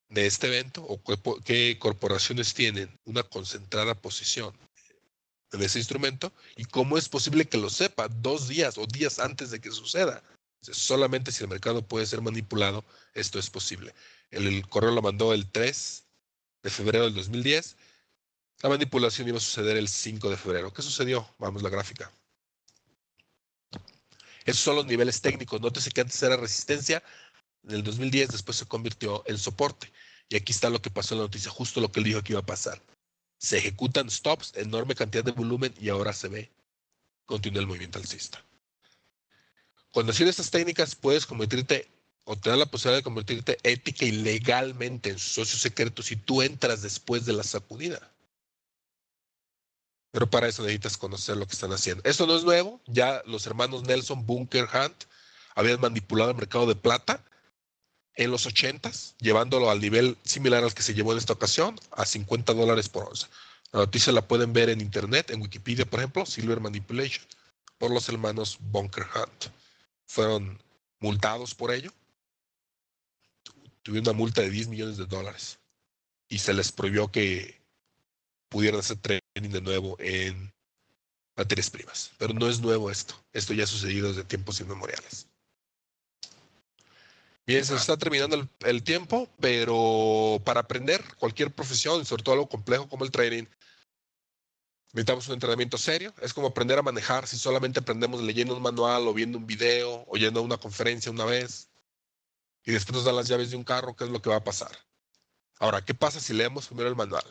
S1: de este evento o qué corporaciones tienen una concentrada posición en ese instrumento y cómo es posible que lo sepa 2 días o días antes de que suceda. Solamente si el mercado puede ser manipulado, esto es posible. El correo lo mandó el 3 de febrero del 2010. La manipulación iba a suceder el 5 de febrero. ¿Qué sucedió? Vamos a la gráfica. Esos son los niveles técnicos. Nótese que antes era resistencia. En el 2010 después se convirtió en soporte. Y aquí está lo que pasó en la noticia, justo lo que él dijo que iba a pasar. Se ejecutan stops, enorme cantidad de volumen y ahora se ve, continúa el movimiento alcista. Cuando haciendo estas técnicas puedes convertirte o te da la posibilidad de convertirte ética y legalmente en socio secreto si tú entras después de la sacudida. Pero para eso necesitas conocer lo que están haciendo. Esto no es nuevo, ya los hermanos Nelson Bunker Hunt habían manipulado el mercado de plata en los 80s, llevándolo al nivel similar al que se llevó en esta ocasión, a $50 por onza. La noticia la pueden ver en internet, en Wikipedia, por ejemplo, Silver Manipulation, por los hermanos Bunker Hunt. Fueron multados por ello. Tuvieron una multa de $10 millones y se les prohibió que pudieran hacer trading de nuevo en materias primas. Pero no es nuevo esto. Esto ya ha sucedido desde tiempos inmemoriales. Bien, se nos está terminando el tiempo, pero para aprender cualquier profesión, y sobre todo algo complejo como el trading, necesitamos un entrenamiento serio. Es como aprender a manejar si solamente aprendemos leyendo un manual o viendo un video o yendo a una conferencia una vez y después nos dan las llaves de un carro. ¿Qué es lo que va a pasar? Ahora, ¿qué pasa si leemos primero el manual?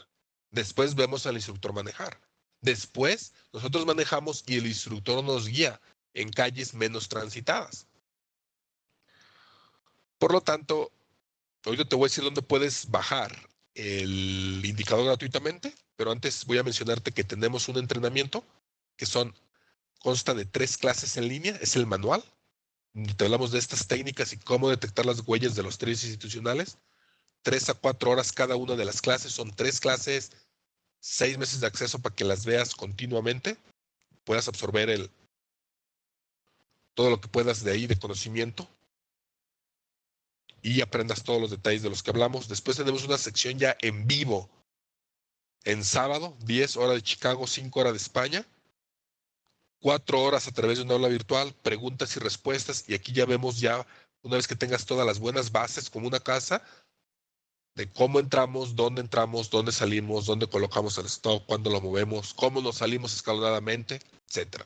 S1: Después vemos al instructor manejar. Después nosotros manejamos y el instructor nos guía en calles menos transitadas. Por lo tanto, ahorita te voy a decir dónde puedes bajar el indicador gratuitamente, pero antes voy a mencionarte que tenemos un entrenamiento que consta de 3 clases en línea, es el manual, donde te hablamos de estas técnicas y cómo detectar las huellas de los traders institucionales. 3 a 4 horas cada una de las clases, son 3 clases, 6 meses de acceso para que las veas continuamente, puedas absorber todo lo que puedas de ahí de conocimiento y aprendas todos los detalles de los que hablamos. Después tenemos una sección ya en vivo, en sábado, 10 horas de Chicago, 5 horas de España, 4 horas a través de una aula virtual, preguntas y respuestas, y aquí ya vemos ya, una vez que tengas todas las buenas bases como una casa, de cómo entramos, dónde salimos, dónde colocamos el stock, cuándo lo movemos, cómo nos salimos escalonadamente, etc.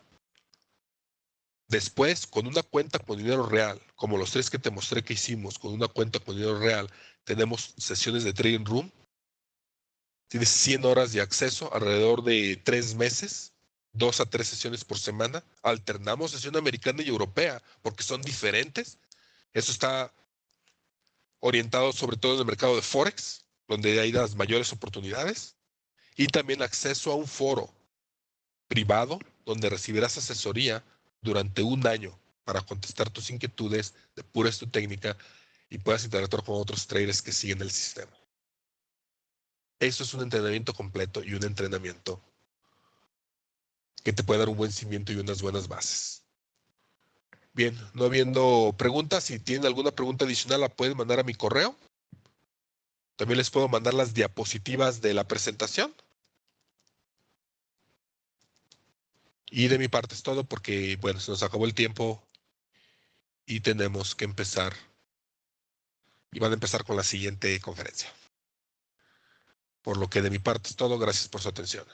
S1: Después, con una cuenta con dinero real, como los 3 que te mostré que hicimos, con una cuenta con dinero real, tenemos sesiones de trading room. Tienes 100 horas de acceso, alrededor de 3 meses, 2 a 3 sesiones por semana. Alternamos sesión americana y europea, porque son diferentes. Eso está orientado sobre todo en el mercado de Forex, donde hay las mayores oportunidades. Y también acceso a un foro privado, donde recibirás asesoría durante un año para contestar tus inquietudes de pura técnica y puedas interactuar con otros traders que siguen el sistema. Eso es un entrenamiento completo y un entrenamiento que te puede dar un buen cimiento y unas buenas bases. Bien, no habiendo preguntas, si tienen alguna pregunta adicional la pueden mandar a mi correo. También les puedo mandar las diapositivas de la presentación. Y de mi parte es todo porque, bueno, se nos acabó el tiempo y tenemos que empezar. Y van a empezar con la siguiente conferencia. Por lo que de mi parte es todo. Gracias por su atención.